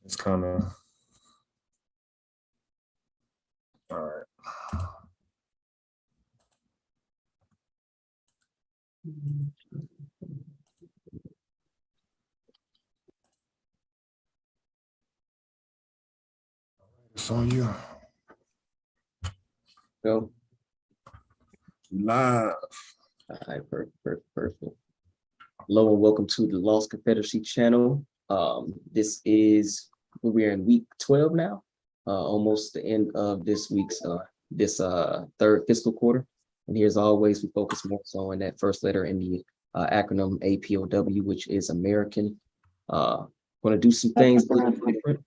It's coming. All right. It's on you. Go. Live. All right, perfect. Hello and welcome to the Lost Confederacy channel. This is, we're in week 12 now, almost the end of this week's third fiscal quarter. And here's always, we focus more so on that first letter in the acronym APOW, which is American. Going to do some things a little different.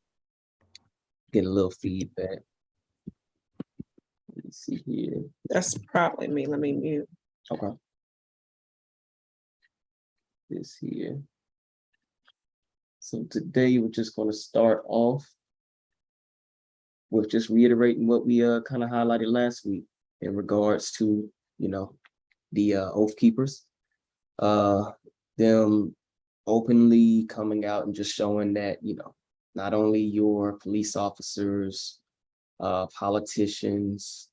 Get a little feedback. Let's see here. That's probably me. Let me mute. Okay. This here. So today we're just going to start off with just reiterating what we kind of highlighted last week in regards to, you know, the Oath Keepers, them openly coming out and just showing that, you know, not only your police officers, politicians,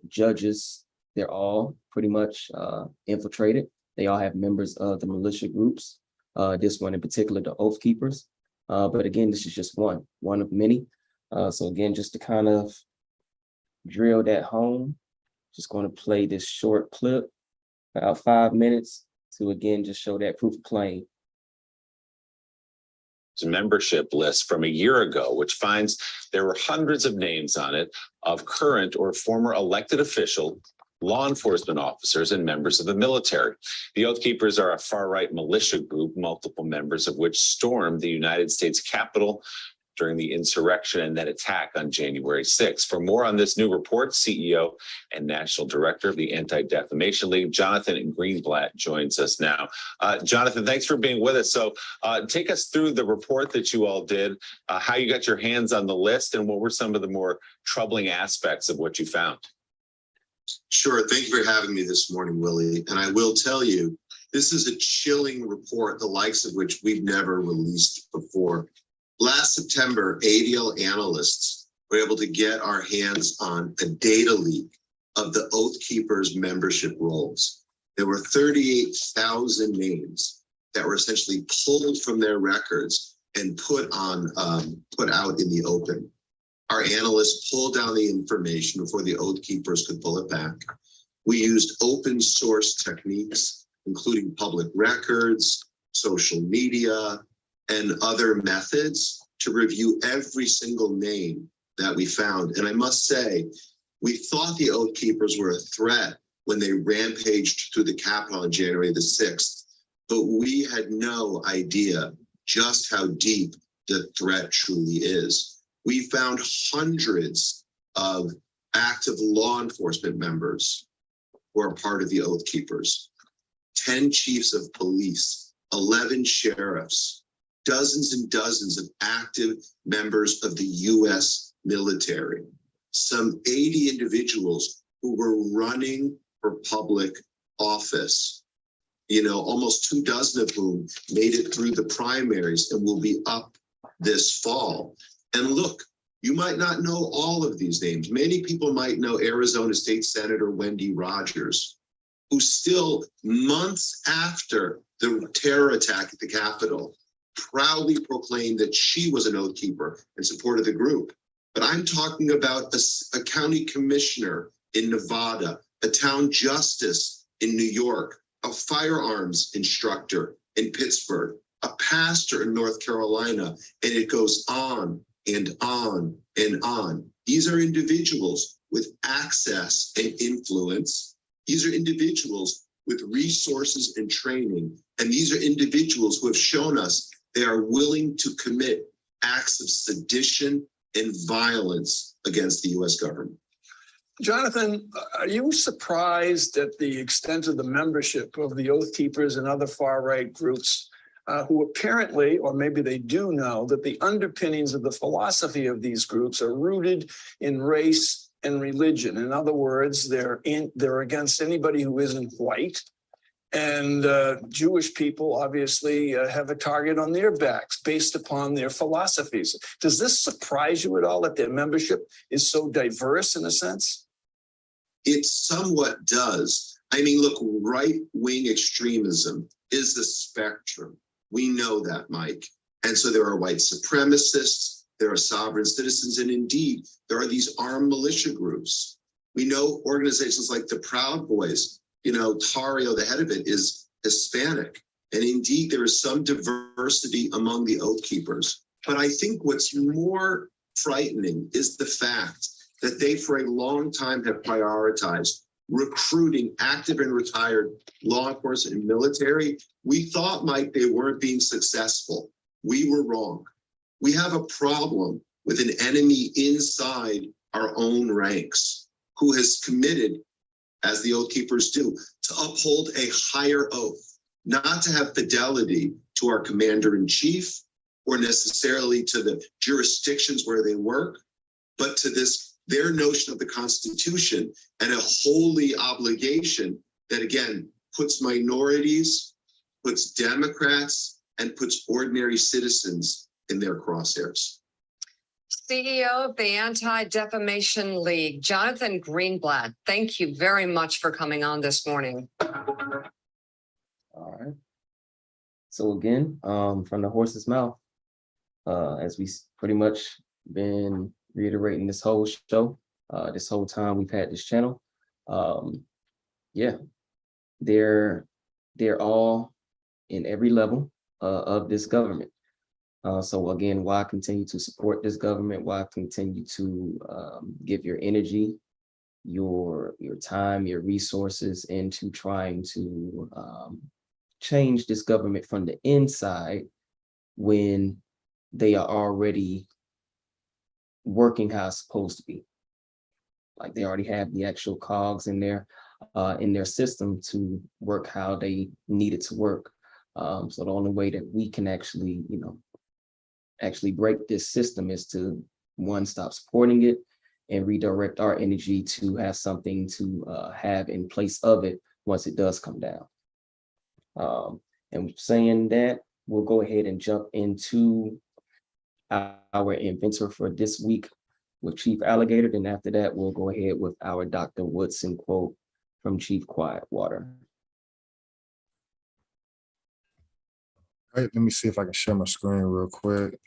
judges, they're all pretty much infiltrated. They all have members of the militia groups. This one in particular, the Oath Keepers. But again, this is just one of many. So again, just to kind of drill that home, just going to play this short clip, about 5 minutes, to again just show that proof of claim. Membership list from a year ago, which finds there were hundreds of names on it of current or former elected official, law enforcement officers, and members of the military. The Oath Keepers are a far-right militia group, multiple members of which stormed the United States Capitol during the insurrection and that attack on January 6th. For more on this new report, CEO and National Director of the Anti-Defamation League, Jonathan Greenblatt, joins us now. Jonathan, thanks for being with us. So take us through the report that you all did, how you got your hands on the list, and what were some of the more troubling aspects of what you found? Sure. Thank you for having me this morning, Willie. And I will tell you, this is a chilling report, the likes of which we've never released before. Last September, ADL analysts were able to get our hands on a data leak of the Oath Keepers membership rolls. There were 38,000 names that were essentially pulled from their records and put out in the open. Our analysts pulled down the information before the Oath Keepers could pull it back. We used open source techniques, including public records, social media, and other methods to review every single name that we found. And I must say, we thought the Oath Keepers were a threat when they rampaged through the Capitol on January the 6th, but we had no idea just how deep the threat truly is. We found hundreds of active law enforcement members who are part of the Oath Keepers, 10 chiefs of police, 11 sheriffs, dozens and dozens of active members of the US military, some 80 individuals who were running for public office, you know, almost 24 of whom made it through the primaries and will be up this fall. And look, you might not know all of these names. Many people might know Arizona State Senator Wendy Rogers, who still months after the terror attack at the Capitol proudly proclaimed that she was an oath keeper and supported the group. But I'm talking about a county commissioner in Nevada, a town justice in New York, a firearms instructor in Pittsburgh, a pastor in North Carolina, and it goes on and on and on. These are individuals with access and influence. These are individuals with resources and training. And these are individuals who have shown us they are willing to commit acts of sedition and violence against the US government. Jonathan, are you surprised at the extent of the membership of the Oath Keepers and other far-right groups who apparently, or maybe they do know, that the underpinnings of the philosophy of these groups are rooted in race and religion? In other words, they're against anybody who isn't white. And Jewish people obviously have a target on their backs based upon their philosophies. Does this surprise you at all that their membership is so diverse in a sense? It somewhat does. I mean, look, right-wing extremism is the spectrum. We know that, Mike. And so there are white supremacists, there are sovereign citizens, and indeed, there are these armed militia groups. We know organizations like the Proud Boys. You know, Tario, the head of it, is Hispanic. And indeed, there is some diversity among the Oath Keepers. But I think what's more frightening is the fact that they, for a long time, have prioritized recruiting active and retired law enforcement and military. We thought, Mike, they weren't being successful. We were wrong. We have a problem with an enemy inside our own ranks who has committed, as the Oath Keepers do, to uphold a higher oath, not to have fidelity to our commander-in-chief or necessarily to the jurisdictions where they work, but to their notion of the Constitution and a holy obligation that, again, puts minorities, puts Democrats, and puts ordinary citizens in their crosshairs. CEO of the Anti-Defamation League, Jonathan Greenblatt, thank you very much for coming on this morning. All right. So again, from the horse's mouth, as we pretty much been reiterating this whole show, this whole time we've had this channel, yeah, they're all in every level of this government. So again, why continue to support this government? Why continue to give your energy, your time, your resources into trying to change this government from the inside when they are already working how it's supposed to be? Like, they already have the actual cogs in their system to work how they need it to work. So the only way that we can actually, actually break this system is to, one, stop supporting it and redirect our energy to have something to have in place of it once it does come down. And saying that, we'll go ahead and jump into our inventor for this week with Chief Alligator. Then after that, we'll go ahead with our Dr. Woodson quote from Chief Quietwater. All right, let me see if I can share my screen real quick.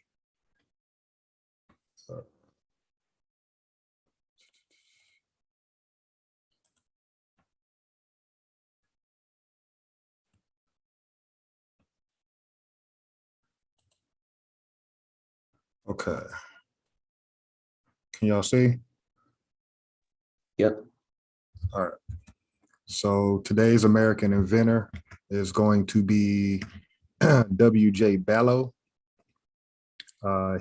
Okay. Can y'all see? Yep. All right. So today's American inventor is going to be W.J. Ballow.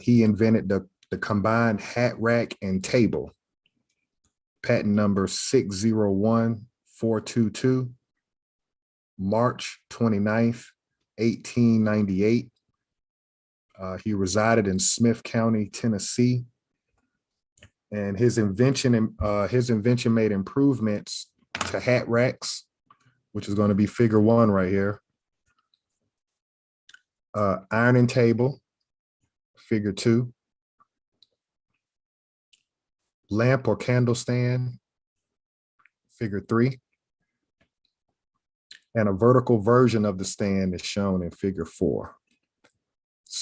He invented the combined hat rack and table. Patent number 601422. March 29th, 1898. He resided in Smith County, Tennessee, and his invention made improvements to hat racks, which is going to be figure 1 right here. Ironing table, figure 2. Lamp or candle stand, figure 3. And a vertical version of the stand is shown in figure 4.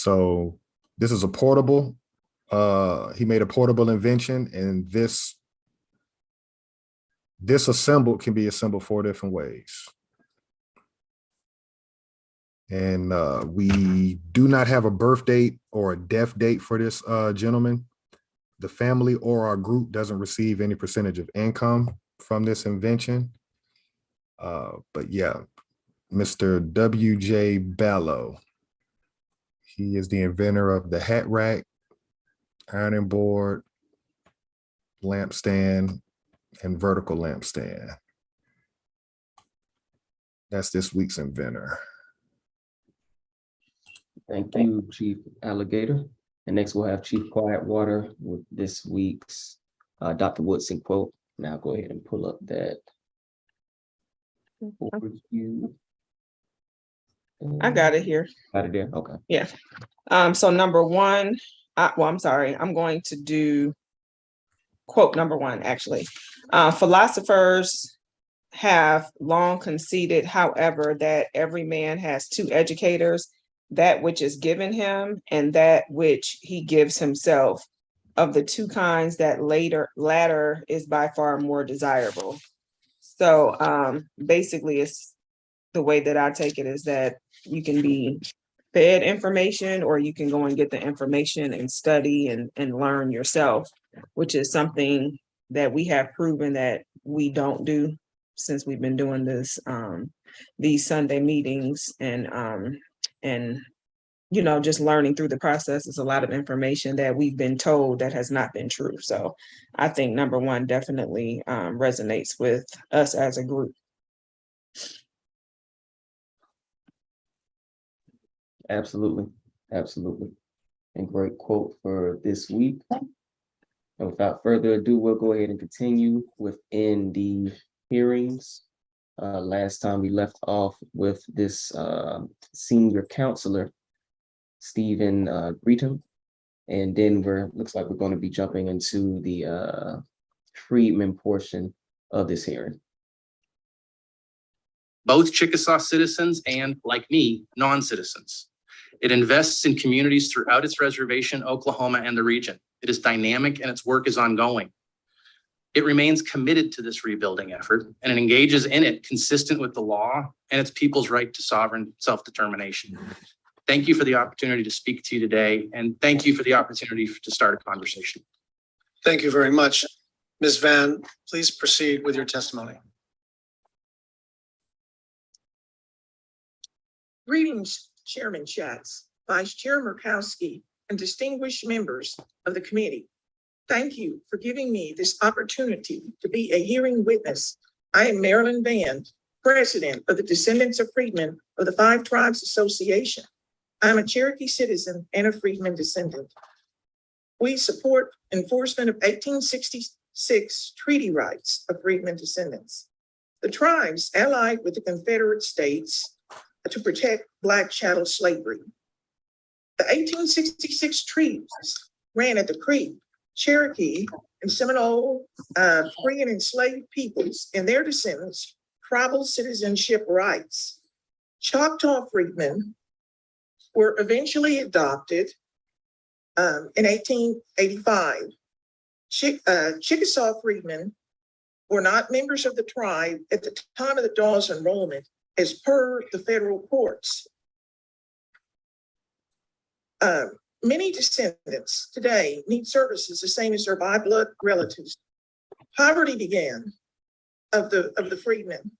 So this is a portable. He made a portable invention, and this assembled can be assembled 4 different ways. And we do not have a birth date or a death date for this gentleman. The family or our group doesn't receive any percentage of income from this invention. But yeah, Mr. W.J. Ballow. He is the inventor of the hat rack, ironing board, lampstand, and vertical lampstand. That's this week's inventor. Thank you, Chief Alligator. And next we'll have Chief Quietwater with this week's Dr. Woodson quote. Now go ahead and pull up that overview. I got it here. Got it there, okay. Yeah. So number one, I'm sorry, I'm going to do quote number one, actually. Philosophers have long conceded, however, that every man has 2 educators, that which is given him and that which he gives himself. Of the 2 kinds, that latter is by far more desirable. So basically, it's the way that I take it is that you can be fed information, or you can go and get the information and study and learn yourself, which is something that we have proven that we don't do since we've been doing this, these Sunday meetings, and you know, just learning through the process is a lot of information that we've been told that has not been true. So I think number one definitely resonates with us as a group. Absolutely, absolutely. And great quote for this week. And without further ado, we'll go ahead and continue within the hearings. Last time we left off with this senior counselor, Stephen Breetham, and then looks like we're going to be jumping into the Friedman portion of this hearing. Both Chickasaw citizens and, like me, non-citizens. It invests in communities throughout its reservation, Oklahoma, and the region. It is dynamic and its work is ongoing. It remains committed to this rebuilding effort, and it engages in it consistent with the law and its people's right to sovereign self-determination. Thank you for the opportunity to speak to you today, and thank you for the opportunity to start a conversation. Thank you very much. Ms. Van, please proceed with your testimony. Greetings, Chairman Schatz, Vice Chair Murkowski, and distinguished members of the committee. Thank you for giving me this opportunity to be a hearing witness. I am Marilyn Van, President of the Descendants of Friedman of the 5 Tribes Association. I'm a Cherokee citizen and a Friedman descendant. We support enforcement of 1866 treaty rights of Friedman descendants. The tribes allied with the Confederate States to protect Black chattel slavery. The 1866 treaties granted the Creek, Cherokee, and Seminole free and enslaved peoples and their descendants tribal citizenship rights. Choctaw freedmen were eventually adopted in 1885. Chickasaw freedmen were not members of the tribe at the time of the Dawes enrollment as per the federal courts. Many descendants today need services the same as their by-blood relatives. Poverty began of the freedmen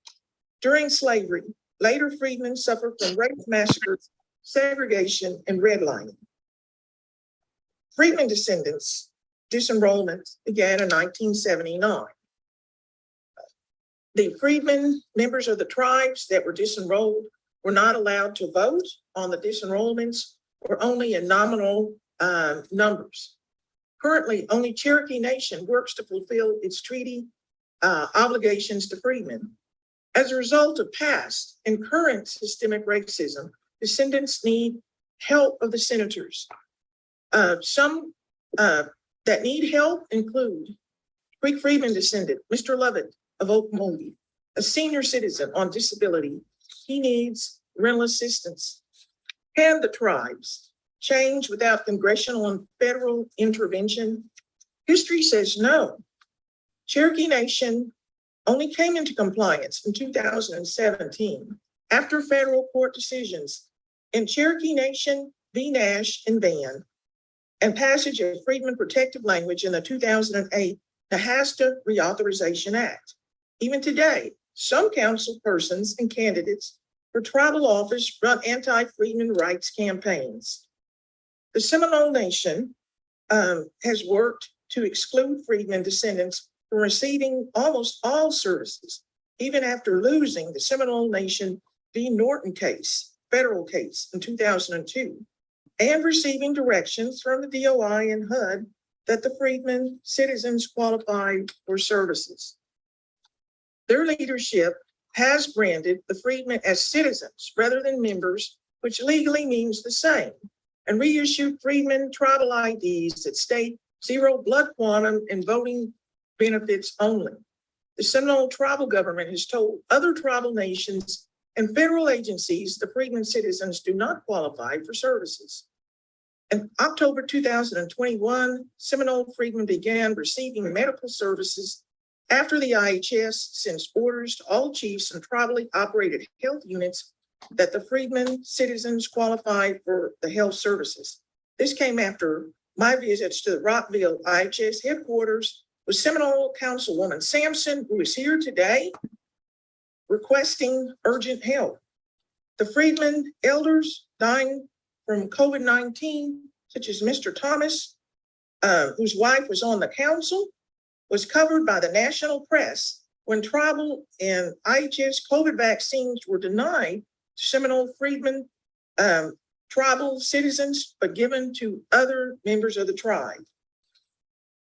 during slavery. Later freedmen suffered from rape massacres, segregation, and redlining. Freedmen descendants disenrollment began in 1979. The freedmen, members of the tribes that were disenrolled, were not allowed to vote on the disenrollments or only in nominal numbers. Currently, only Cherokee Nation works to fulfill its treaty obligations to freedmen. As a result of past and current systemic racism, descendants need help of the senators. Some that need help include Creek Freedman descendant, Mr. Lovett of Okmulgee, a senior citizen on disability. He needs rental assistance. And the tribes change without congressional and federal intervention? History says no. Cherokee Nation only came into compliance in 2017 after federal court decisions in Cherokee Nation v. Nash and Van and passage of Friedman protective language in the 2008 Naacp Reauthorization Act. Even today, some council persons and candidates for tribal office run anti-Friedman rights campaigns. The Seminole Nation has worked to exclude Friedman descendants from receiving almost all services, even after losing the Seminole Nation v. Norton case, federal case in 2002, and receiving directions from the DOI and HUD that the Friedman citizens qualify for services. Their leadership has branded the Friedmen as citizens rather than members, which legally means the same, and reissued Friedman tribal IDs that state 0 blood quantum and voting benefits only. The Seminole tribal government has told other tribal nations and federal agencies the Friedman citizens do not qualify for services. In October 2021, Seminole Friedman began receiving medical services after the IHS sent orders to all chiefs and tribally operated health units that the Friedman citizens qualify for the health services. This came after my visits to the Rockville IHS headquarters with Seminole Councilwoman Sampson, who is here today, requesting urgent help. The Friedman elders dying from COVID-19, such as Mr. Thomas, whose wife was on the council, was covered by the national press when tribal and IHS COVID vaccines were denied to Seminole Friedman tribal citizens, but given to other members of the tribe.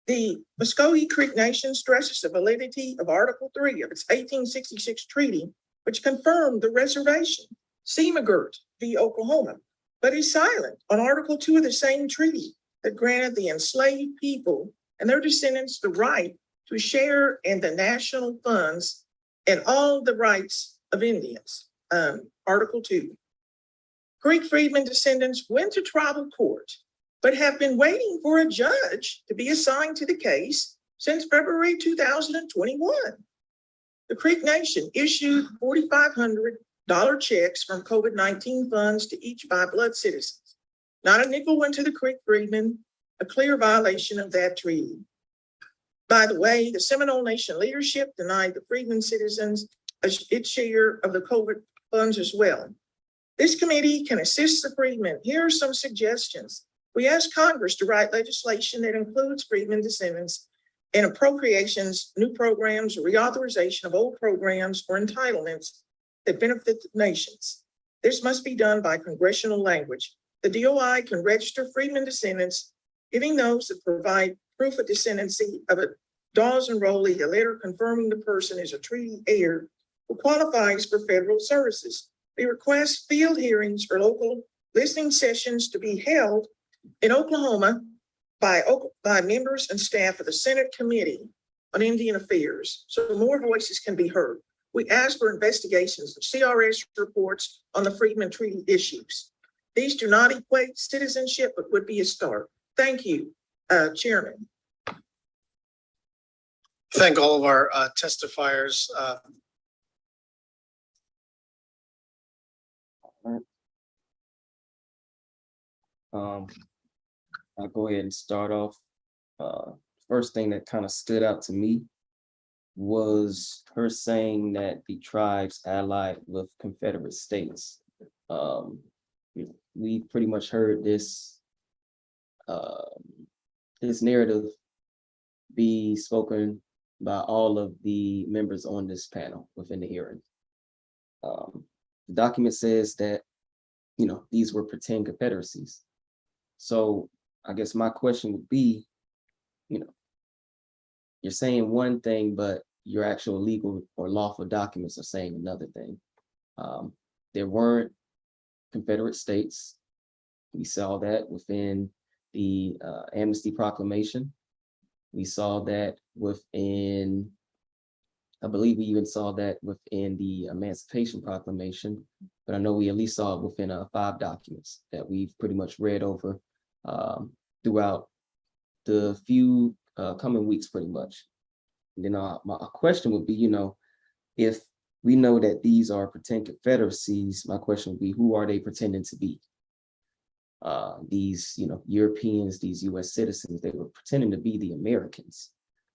The Muskogee Creek Nation stresses the validity of Article 3 of its 1866 treaty, which confirmed the reservation, Seamagurt v. Oklahoma, but is silent on Article 2 of the same treaty that granted the enslaved people and their descendants the right to share in the national funds and all the rights of Indians. Article 2. Creek Friedman descendants went to tribal court, but have been waiting for a judge to be assigned to the case since February 2021. The Creek Nation issued $4,500 checks from COVID-19 funds to each by-blood citizens. Not a nickel went to the Creek Friedman, a clear violation of that treaty. By the way, the Seminole Nation leadership denied the Friedman citizens its share of the COVID funds as well. This committee can assist the Friedmen. Here are some suggestions. We ask Congress to write legislation that includes Friedman descendants in appropriations, new programs, reauthorization of old programs or entitlements that benefit the nations. This must be done by congressional language. The DOI can register Friedman descendants, giving those that provide proof of descendancy of a Dawes enrollee a letter confirming the person is a treaty heir who qualifies for federal services. We request field hearings or local listening sessions to be held in Oklahoma by members and staff of the Senate Committee on Indian Affairs, so more voices can be heard. We ask for investigations of CRS reports on the Friedman Treaty issues. These do not equate citizenship, but would be a start. Thank you, Chairman. Thank all of our testifiers. I'll go ahead and start off. First thing that kind of stood out to me was her saying that the tribes allied with Confederate states. We pretty much heard this this narrative be spoken by all of the members on this panel within the hearing. The document says that, these were pretend confederacies. So I guess my question would be, you're saying one thing, but your actual legal or lawful documents are saying another thing. There weren't Confederate states. We saw that within the Amnesty Proclamation. We saw that within, I believe we even saw that within the Emancipation Proclamation. but I know we at least saw it within 5 documents that we've pretty much read over throughout the few coming weeks, pretty much. And then my question would be, if we know that these are pretend confederacies, my question would be, who are they pretending to be? These, Europeans, these US citizens, they were pretending to be the Americans.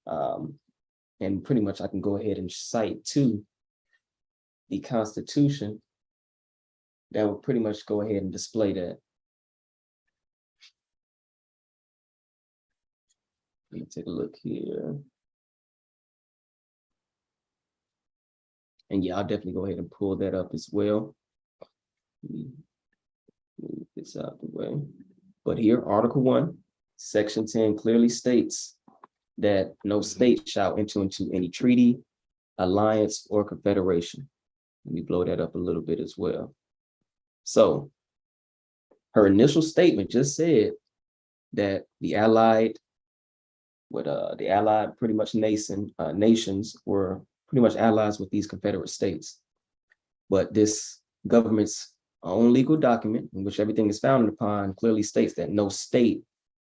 And pretty much I can go ahead and cite to the Constitution that would pretty much go ahead and display that. Let me take a look here. And yeah, I'll definitely go ahead and pull that up as well. Let me move this out the way. But here, Article 1, Section 10 clearly states that no state shall enter into any treaty, alliance, or confederation. Let me blow that up a little bit as well. So her initial statement just said that the Allied pretty much nations were pretty much allies with these Confederate states. But this government's own legal document, in which everything is founded upon, clearly states that no state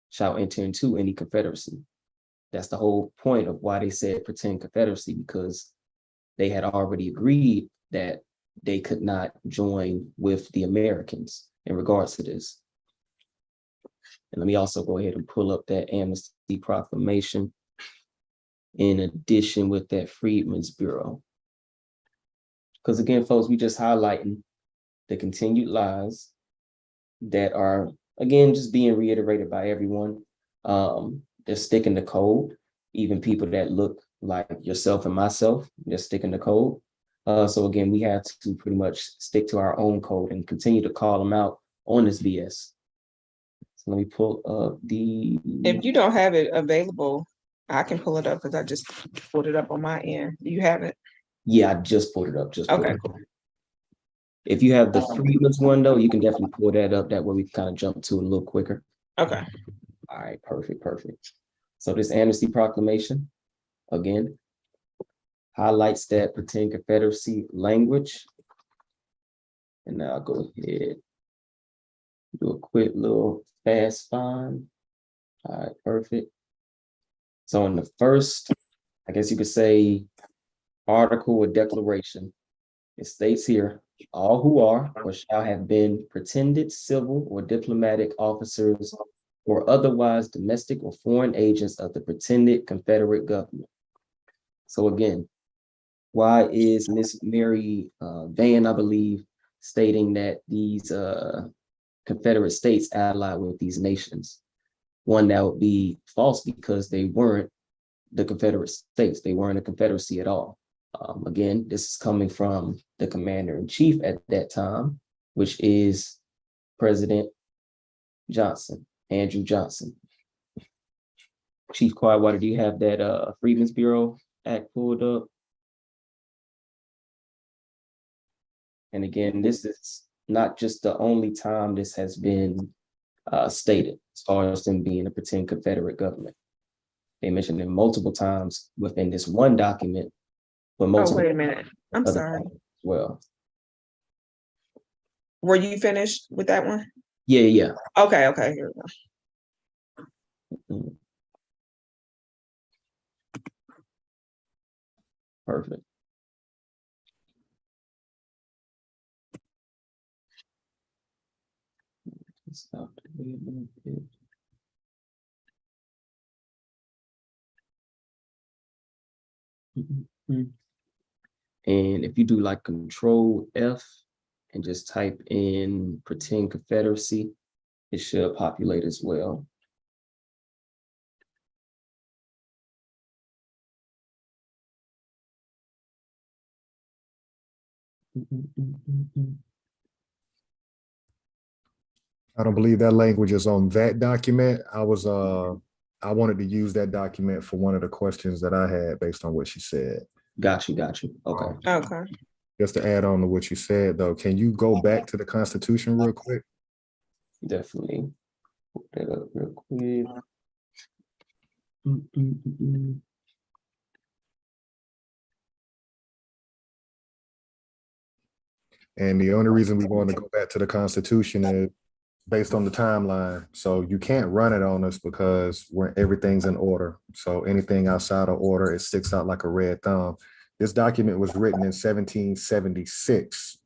shall enter into any confederacy. That's the whole point of why they said pretend confederacy, because they had already agreed that they could not join with the Americans in regards to this. And let me also go ahead and pull up that Amnesty Proclamation in addition with that Friedman's Bureau. Because again, folks, we just highlighting the continued lies that are, again, just being reiterated by everyone. They're sticking to code, even people that look like yourself and myself, they're sticking to code. So again, we have to pretty much stick to our own code and continue to call them out on this BS. So let me pull up the... If you don't have it available, I can pull it up because I just pulled it up on my end. Do you have it? Yeah, I just pulled it up. Okay, cool. If you have the Friedman's one though, you can definitely pull that up. That way we can kind of jump to it a little quicker. Okay. All right, perfect. So this Amnesty Proclamation, again, highlights that pretend confederacy language. And now I'll go ahead, do a quick little fast find. All right, perfect. So in the first, I guess you could say, article or declaration, it states here, all who are or shall have been pretended civil or diplomatic officers or otherwise domestic or foreign agents of the pretended Confederate government. So again, why is Miss Mary Van, I believe, stating that these Confederate states allied with these nations? One, that would be false because they weren't the Confederate states. They weren't a confederacy at all. Again, this is coming from the commander-in-chief at that time, which is President Johnson, Andrew Johnson. Chief Quietwater, do you have that Freedmen's Bureau Act pulled up? And again, this is not just the only time this has been stated as far as them being a pretend Confederate government. They mentioned it multiple times within this one document, but multiple. Oh, wait a minute. I'm other sorry. documents as well. Were you finished with that one? Yeah. Okay, here we go. Mhm. Perfect. Stop the way a little bit. And if you do like Control F and just type in pretend Confederacy, it should populate as well. I don't believe that language is on that document. I wanted to use that document for one of the questions that I had based on what she said. Got you. Okay. Okay. Just to add on to what you said though, can you go back to the Constitution real quick? Definitely. Put that up real quick. And the only reason we want to go back to the Constitution is based on the timeline. So you can't run it on us because everything's in order. So anything outside of order, it sticks out like a red thumb. This document was written in 1776,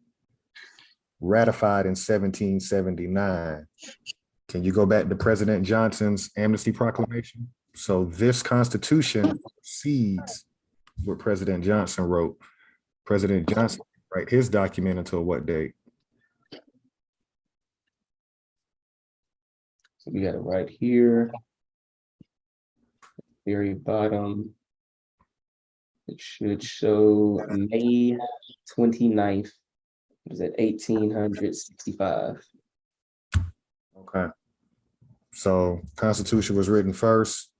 ratified in 1779. Can you go back to President Johnson's Amnesty Proclamation? So this Constitution precedes what President Johnson wrote. President Johnson write his document until what date? So we got it right here. Very bottom. It should show May 29th. Was it 1865? Okay. So Constitution was written first.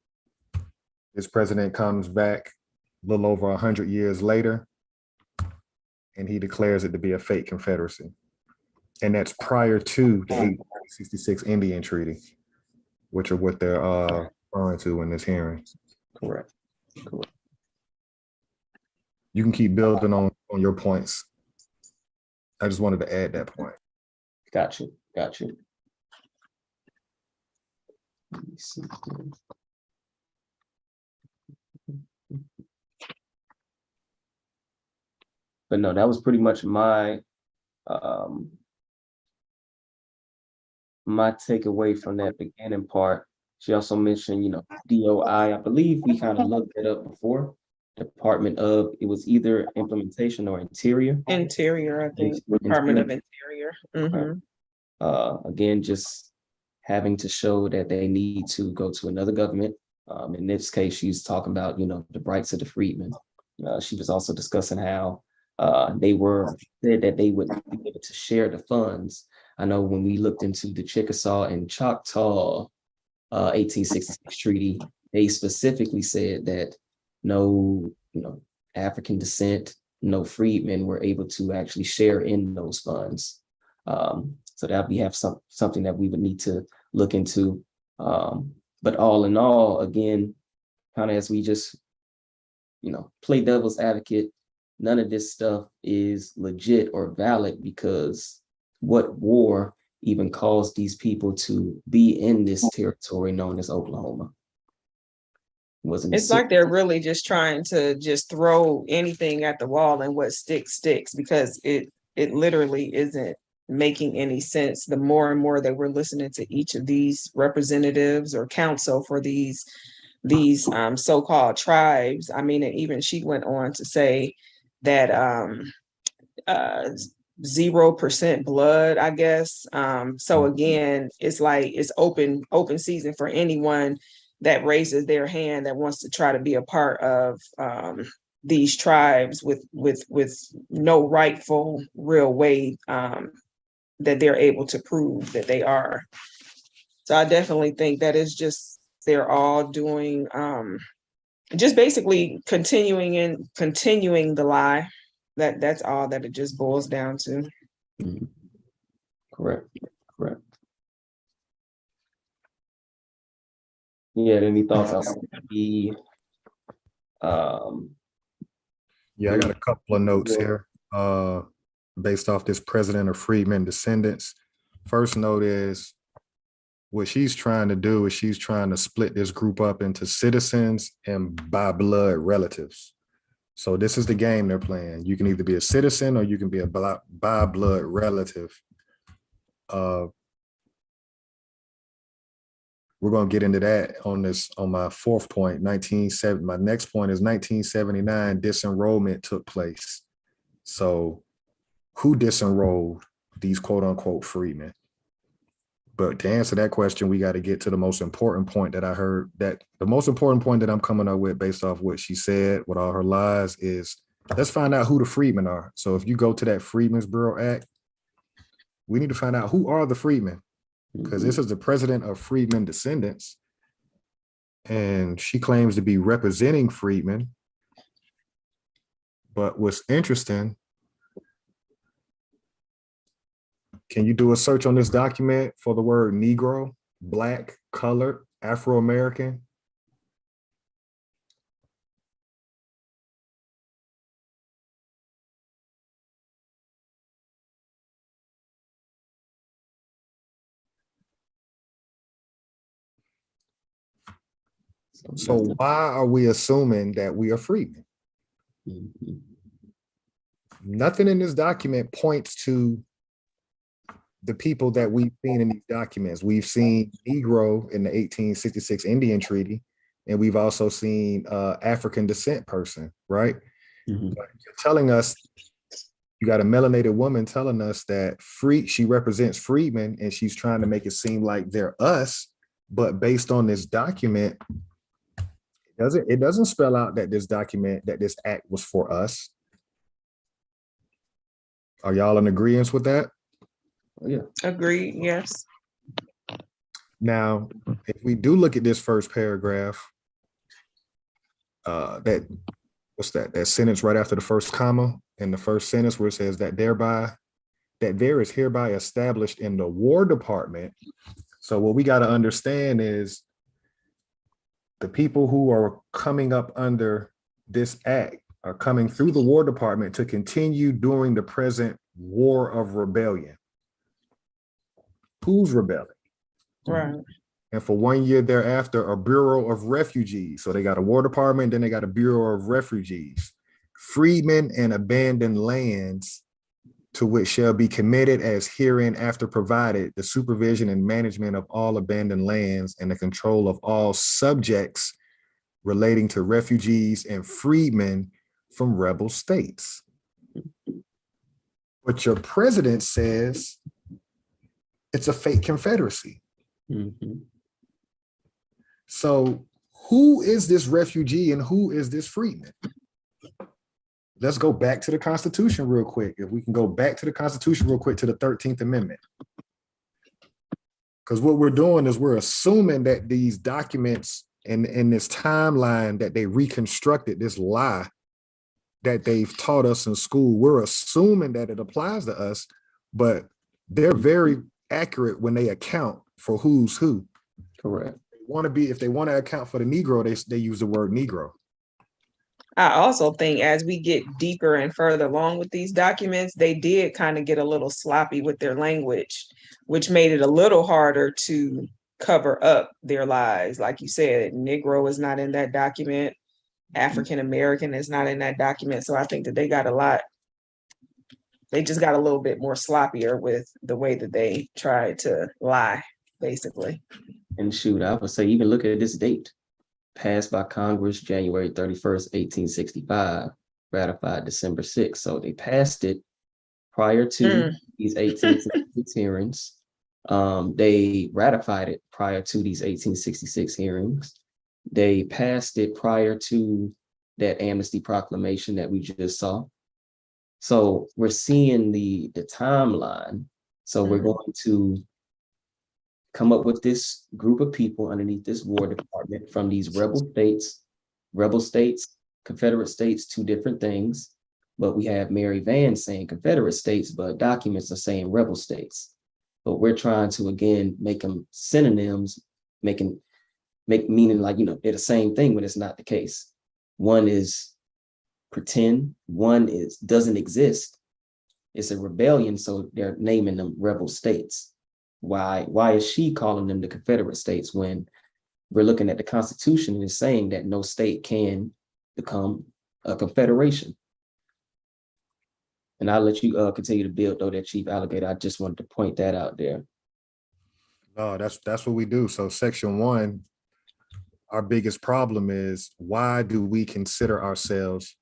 This president comes back a little over 100 years later, and he declares it to be a fake Confederacy. And that's prior to the 1866 Indian Treaty, which are what they're referring to in this hearing. Correct. Correct. You can keep building on your points. I just wanted to add that point. Got you. Got you. Let me see here. But no, that was pretty much my my takeaway from that beginning part. She also mentioned, you know, DOI. I believe we kind of looked it up before. Department of, it was either implementation or interior. Interior, I think, Department of Interior. Again, just having to show that they need to go to another government. In this case, she's talking about, you know, the rights of the freedmen. She was also discussing how they were said that they would be able to share the funds. I know when we looked into the Chickasaw and Choctaw 1866 treaty, they specifically said that no, you know, African descent, no freedmen were able to actually share in those funds. So that we have something that we would need to look into. But all in all, again, kind of as we just, you know, play devil's advocate, none of this stuff is legit or valid, because what war even caused these people to be in this territory known as Oklahoma? It's like they're really just trying to just throw anything at the wall, and what sticks, because it literally isn't making any sense. The more and more that we're listening to each of these representatives or counsel for these so-called tribes. I mean, and even she went on to say that 0% blood, I guess. So again, it's like it's open season for anyone that raises their hand that wants to try to be a part of these tribes with no rightful real way that they're able to prove that they are. So I definitely think that is just, they're all doing just basically continuing the lie. That's all that it just boils down to. Correct. Yeah, any thoughts on the Yeah, I got a couple of notes here based off this president of freedmen descendants. First note is what she's trying to do is she's trying to split this group up into citizens and by blood relatives. So this is the game they're playing. You can either be a citizen or you can be a by blood relative. We're going to get into that on my fourth point. My next point is 1979 disenrollment took place. So who disenrolled these quote unquote freedmen? But to answer that question, we got to get to the most important point that I heard. That the most important point that I'm coming up with based off what she said with all her lies is, let's find out who the freedmen are. So if you go to that Freedmen's Bureau Act, we need to find out who are the freedmen, because this is the president of freedmen descendants. And she claims to be representing freedmen. But what's interesting, can you do a search on this document for the word Negro, Black, colored, Afro-American? So why are we assuming that we are freedmen? Mhm. Nothing in this document points to the people that we've seen in these documents. We've seen Negro in the 1866 Indian Treaty, and we've also seen African descent person, right? Mhm. But you're telling us, you got a melanated woman telling us that she represents freedmen, and she's trying to make it seem like they're us, but based on this document, it doesn't spell out that this act was for us. Are y'all in agreement with that? Oh, yeah. Agreed, yes. Now, if we do look at this first paragraph, that sentence right after the first comma in the first sentence where it says that there is hereby established in the War Department. So what we got to understand is the people who are coming up under this act are coming through the War Department to continue during the present war of rebellion. Who's rebelling? Right. And for 1 year thereafter, a Bureau of Refugees. So they got a War Department, then they got a Bureau of Refugees. Freedmen and abandoned lands to which shall be committed as hereinafter provided the supervision and management of all abandoned lands and the control of all subjects relating to refugees and freedmen from rebel states. But your president says it's a fake Confederacy. Mhm. So who is this refugee and who is this freedman? Let's go back to the Constitution real quick. If we can go back to the Constitution real quick to the 13th Amendment. Because what we're doing is we're assuming that these documents and in this timeline that they reconstructed, this lie that they've taught us in school, we're assuming that it applies to us, but they're very accurate when they account for who's who. Correct. If they want to account for the Negro, they use the word Negro. I also think as we get deeper and further along with these documents, they did kind of get a little sloppy with their language, which made it a little harder to cover up their lies. Like you said, Negro is not in that document. African American is not in that document. So I think that they just got a little bit more sloppier with the way that they tried to lie, basically. And shoot, I would say even look at this date. Passed by Congress January 31st, 1865, ratified December 6th. So they passed it prior to these 1866 hearings. They ratified it prior to these 1866 hearings. They passed it prior to that Amnesty Proclamation that we just saw. So we're seeing the timeline. So we're going to come up with this group of people underneath this War Department from these rebel states, Confederate states, two different things. But we have Mary Van saying Confederate states, but documents are saying rebel states. But we're trying to, again, make them synonyms, meaning like, they're the same thing, but it's not the case. One is pretend, one doesn't exist. It's a rebellion, so they're naming them rebel states. Why is she calling them the Confederate states when we're looking at the Constitution and it's saying that no state can become a confederation? And I'll let you continue to build though that Chief Alligator. I just wanted to point that out there. No, that's what we do. So section 1, our biggest problem is, why do we consider ourselves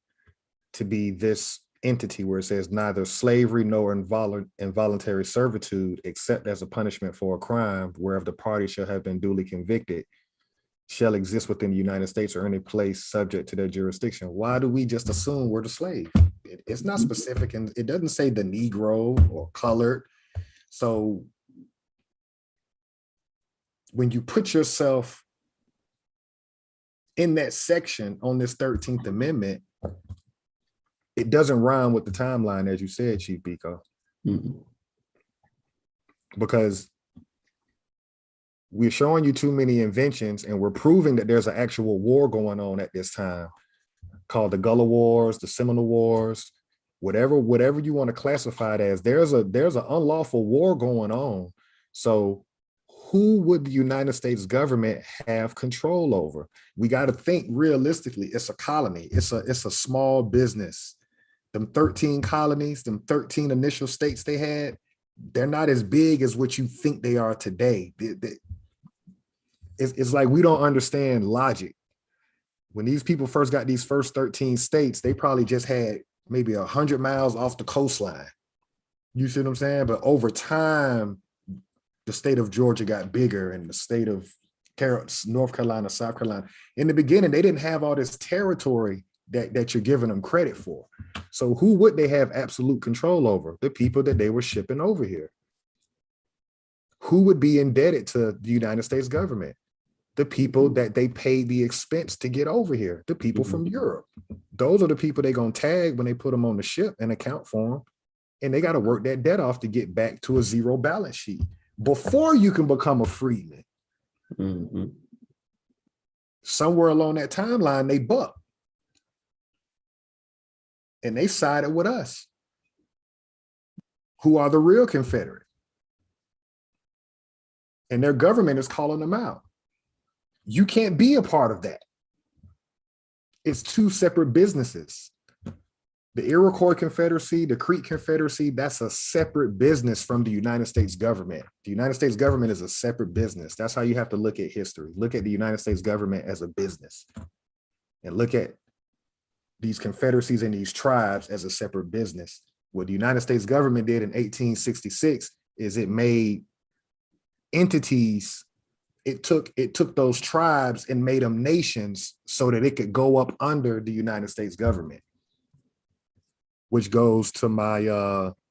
to be this entity where it says neither slavery nor involuntary servitude, except as a punishment for a crime, whereof the party shall have been duly convicted, shall exist within the United States or any place subject to their jurisdiction? Why do we just assume we're the slave? It's not specific, and it doesn't say the Negro or colored. So when you put yourself in that section on this 13th Amendment, it doesn't rhyme with the timeline, as you said, Chief Biko. Because we're showing you too many inventions and we're proving that there's an actual war going on at this time called the Gullah Wars, the Seminole Wars, whatever you want to classify it as. There's an unlawful war going on. So who would the United States government have control over? We got to think realistically. It's a colony. It's a small business. Them 13 colonies, them 13 initial states they had, they're not as big as what you think they are today. It's like we don't understand logic. When these people first got these first 13 states, they probably just had maybe 100 miles off the coastline. You see what I'm saying? But over time, the state of Georgia got bigger, and the state of North Carolina, South Carolina. In the beginning, they didn't have all this territory that you're giving them credit for. So who would they have absolute control over? The people that they were shipping over here. Who would be indebted to the United States government? The people that they paid the expense to get over here, the people from Europe. Those are the people they're going to tag when they put them on the ship and account for them. And they got to work that debt off to get back to a zero balance sheet before you can become a freedman. Somewhere along that timeline, they bucked. And they sided with us, who are the real Confederate. And their government is calling them out. You can't be a part of that. It's two separate businesses. The Iroquois Confederacy, the Creek Confederacy, that's a separate business from the United States government. The United States government is a separate business. That's how you have to look at history. Look at the United States government as a business, and look at these confederacies and these tribes as a separate business. What the United States government did in 1866 is it made entities. It took those tribes and made them nations so that it could go up under the United States government. Which goes to my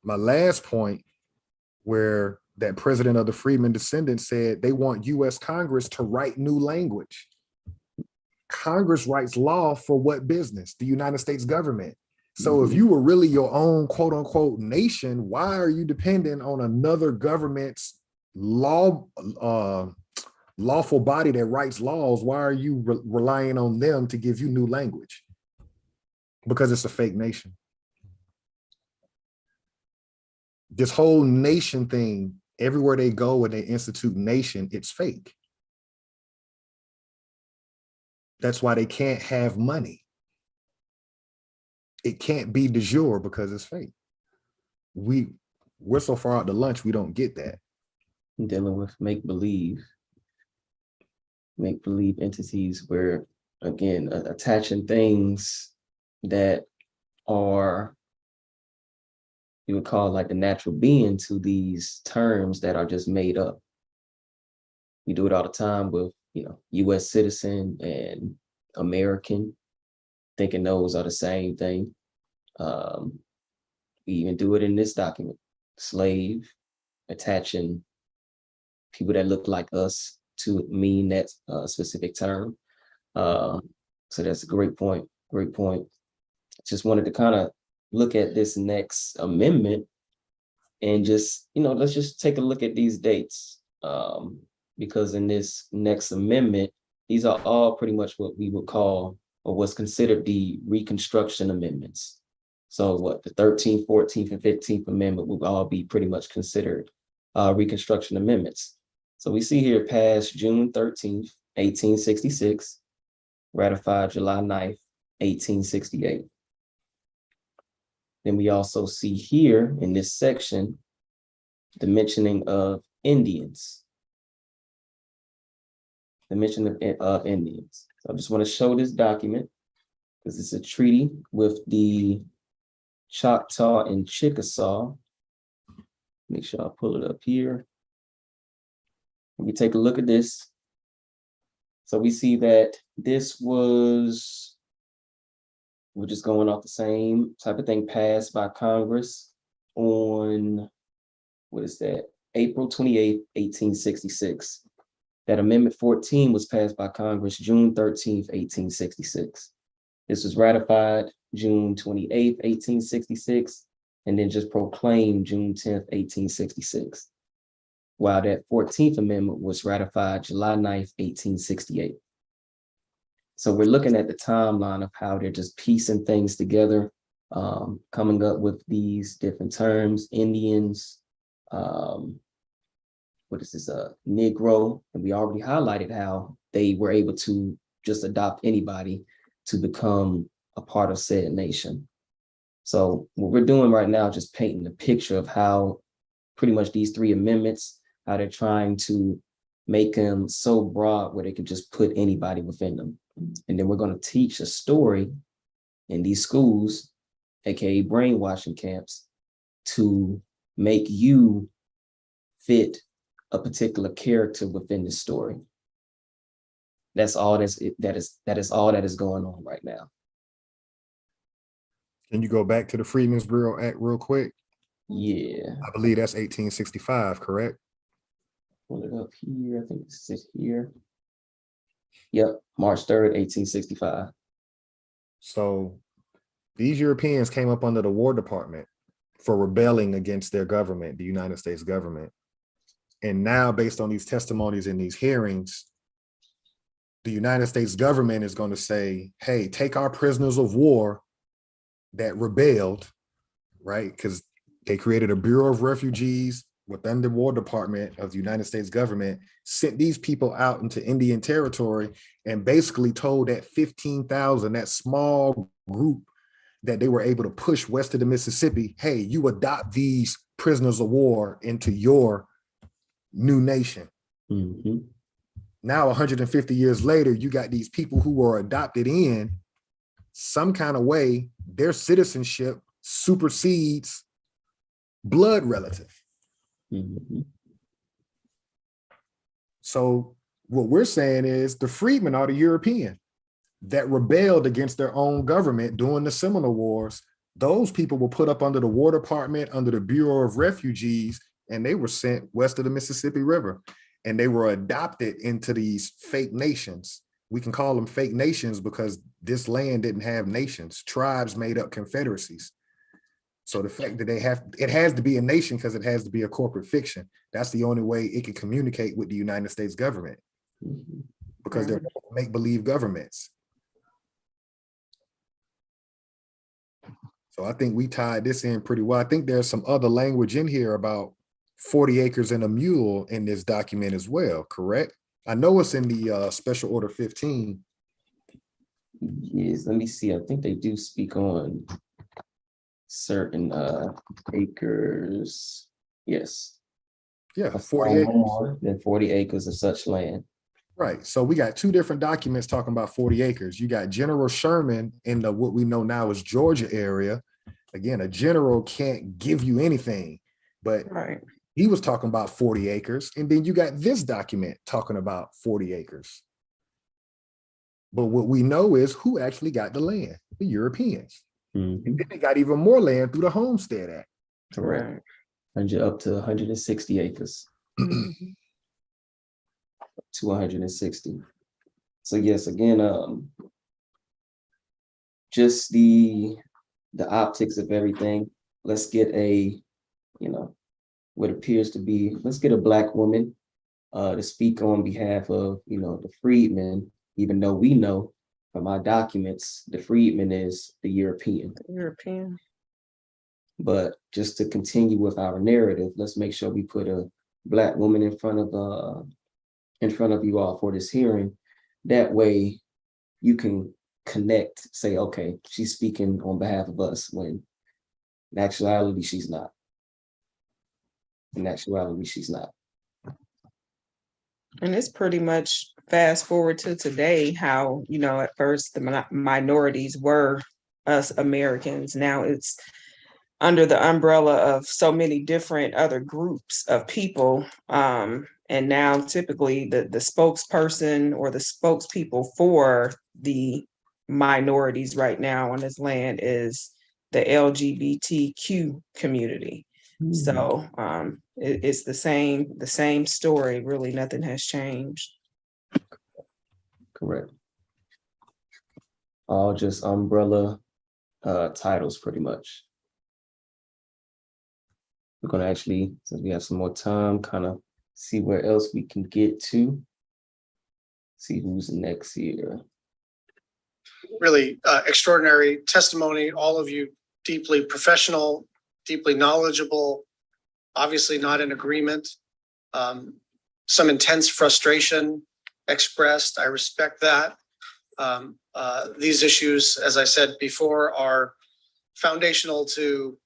my last point, where that president of the Friedman descendants said they want U.S. Congress to write new language. Congress writes law for what business? The United States government. So if you were really your own quote unquote nation, why are you dependent on another government's lawful body that writes laws? Why are you relying on them to give you new language? Because it's a fake nation. This whole nation thing, everywhere they go and they institute nation, it's fake. That's why they can't have money. It can't be de jure because it's fake. We're so far out to lunch, we don't get that. Dealing with make-believe entities where, again, attaching things that are, you would call like the natural being, to these terms that are just made up. We do it all the time with, U.S. citizen and American, thinking those are the same thing. We even do it in this document, slave, attaching people that look like us to mean that specific term. So that's a great point. Just wanted to kind of look at this next amendment and just, let's just take a look at these dates. Because in this next amendment, these are all pretty much what we would call, or what's considered, the Reconstruction amendments. So what the 13th, 14th, and 15th Amendment will all be pretty much considered Reconstruction amendments. So we see here passed June 13th, 1866, ratified July 9th, 1868. Then we also see here in this section the mentioning of Indians. The mention of Indians. So I just want to show this document because it's a treaty with the Choctaw and Chickasaw. Make sure I pull it up here. We take a look at this. So we see that this was, we're just going off the same type of thing, passed by Congress on, April 28th, 1866. That Amendment 14 was passed by Congress June 13th, 1866. This was ratified June 28th, 1866, and then just proclaimed June 10th, 1866. While that 14th Amendment was ratified July 9th, 1868. So we're looking at the timeline of how they're just piecing things together, coming up with these different terms, Indians, what is this, Negro, and we already highlighted how they were able to just adopt anybody to become a part of said nation. So what we're doing right now is just painting a picture of how pretty much these 3 amendments, how they're trying to make them so broad where they can just put anybody within them. And then we're going to teach a story in these schools, aka brainwashing camps, to make you fit a particular character within the story. That's all that is all that is going on right now. Can you go back to the Freedmen's Bureau Act real quick? Yeah. I believe that's 1865, correct? Pull it up here. I think this is here. Yep, March 3rd, 1865. So these Europeans came up under the War Department for rebelling against their government, the United States government. And now, based on these testimonies in these hearings, the United States government is going to say, hey, take our prisoners of war that rebelled, right? Because they created a Bureau of Refugees within the War Department of the United States government, sent these people out into Indian territory and basically told that 15,000, that small group that they were able to push west of the Mississippi, hey, you adopt these prisoners of war into your new nation. Mm-hmm. Now, 150 years later, you got these people who were adopted in some kind of way, their citizenship supersedes blood relative. Mm-hmm. So what we're saying is the freedmen are the European that rebelled against their own government during the Seminole Wars. Those people were put up under the War Department, under the Bureau of Refugees, and they were sent west of the Mississippi River. And they were adopted into these fake nations. We can call them fake nations because this land didn't have nations. Tribes made up confederacies. So the fact that it has to be a nation because it has to be a corporate fiction. That's the only way it can communicate with the United States government, because they're make-believe governments. So I think we tied this in pretty well. I think there's some other language in here about 40 acres and a mule in this document as well, correct? I know it's in the Special Order 15. Yes, let me see. I think they do speak on certain acres. Yes. Yeah, 40 acres. More than 40 acres of such land. Right. So we got 2 different documents talking about 40 acres. You got General Sherman in the what we know now as Georgia area. Again, a general can't give you anything, but he was talking about 40 acres. And then you got this document talking about 40 acres. But what we know is who actually got the land, the Europeans. Mm-hmm. And then they got even more land through the Homestead Act. Correct. 100 up to 160 acres. To 160. So yes, again, just the optics of everything. Let's get a, what appears to be, let's get a Black woman to speak on behalf of, the freedmen, even though we know from our documents, the freedman is the European. But just to continue with our narrative, let's make sure we put a Black woman in front of you all for this hearing. That way you can connect, say, okay, she's speaking on behalf of us, when in actuality, she's not. In actuality, she's not. And it's pretty much fast forward to today, how, at first the minorities were us Americans. Now it's under the umbrella of so many different other groups of people. And now typically the spokesperson or the spokespeople for the minorities right now on this land is the LGBTQ community. So it's the same story. Really, nothing has changed. Correct. All just umbrella titles, pretty much. We're gonna actually, since we have some more time, kind of see where else we can get to. See who's next here. Really extraordinary testimony, all of you deeply professional, deeply knowledgeable, obviously not in agreement. some intense frustration expressed. I respect that. These issues, as I said before, are foundational to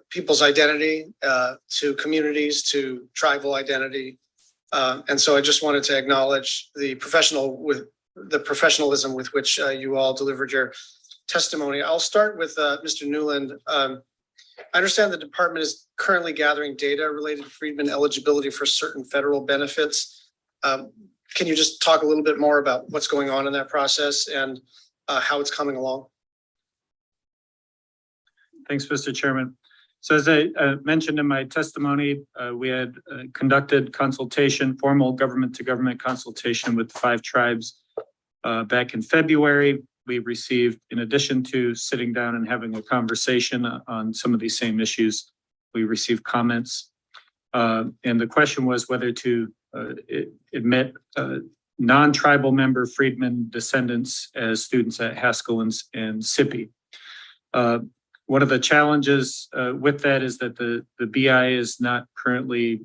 people's identity, to communities, to tribal identity. And so I just wanted to acknowledge the professionalism with which you all delivered your testimony. I'll start with Mr. Newland. I understand the department is currently gathering data related to Friedman eligibility for certain federal benefits. Can you just talk a little bit more about what's going on in that process and how it's coming along? Thanks, Mr. Chairman. So as I mentioned in my testimony, we had conducted consultation, formal government to government consultation with 5 tribes back in February. We received, in addition to sitting down and having a conversation on some of these same issues, we received comments. And the question was whether to admit non-tribal member Friedman descendants as students at Haskell and SIPI. One of the challenges with that is that the BI is not currently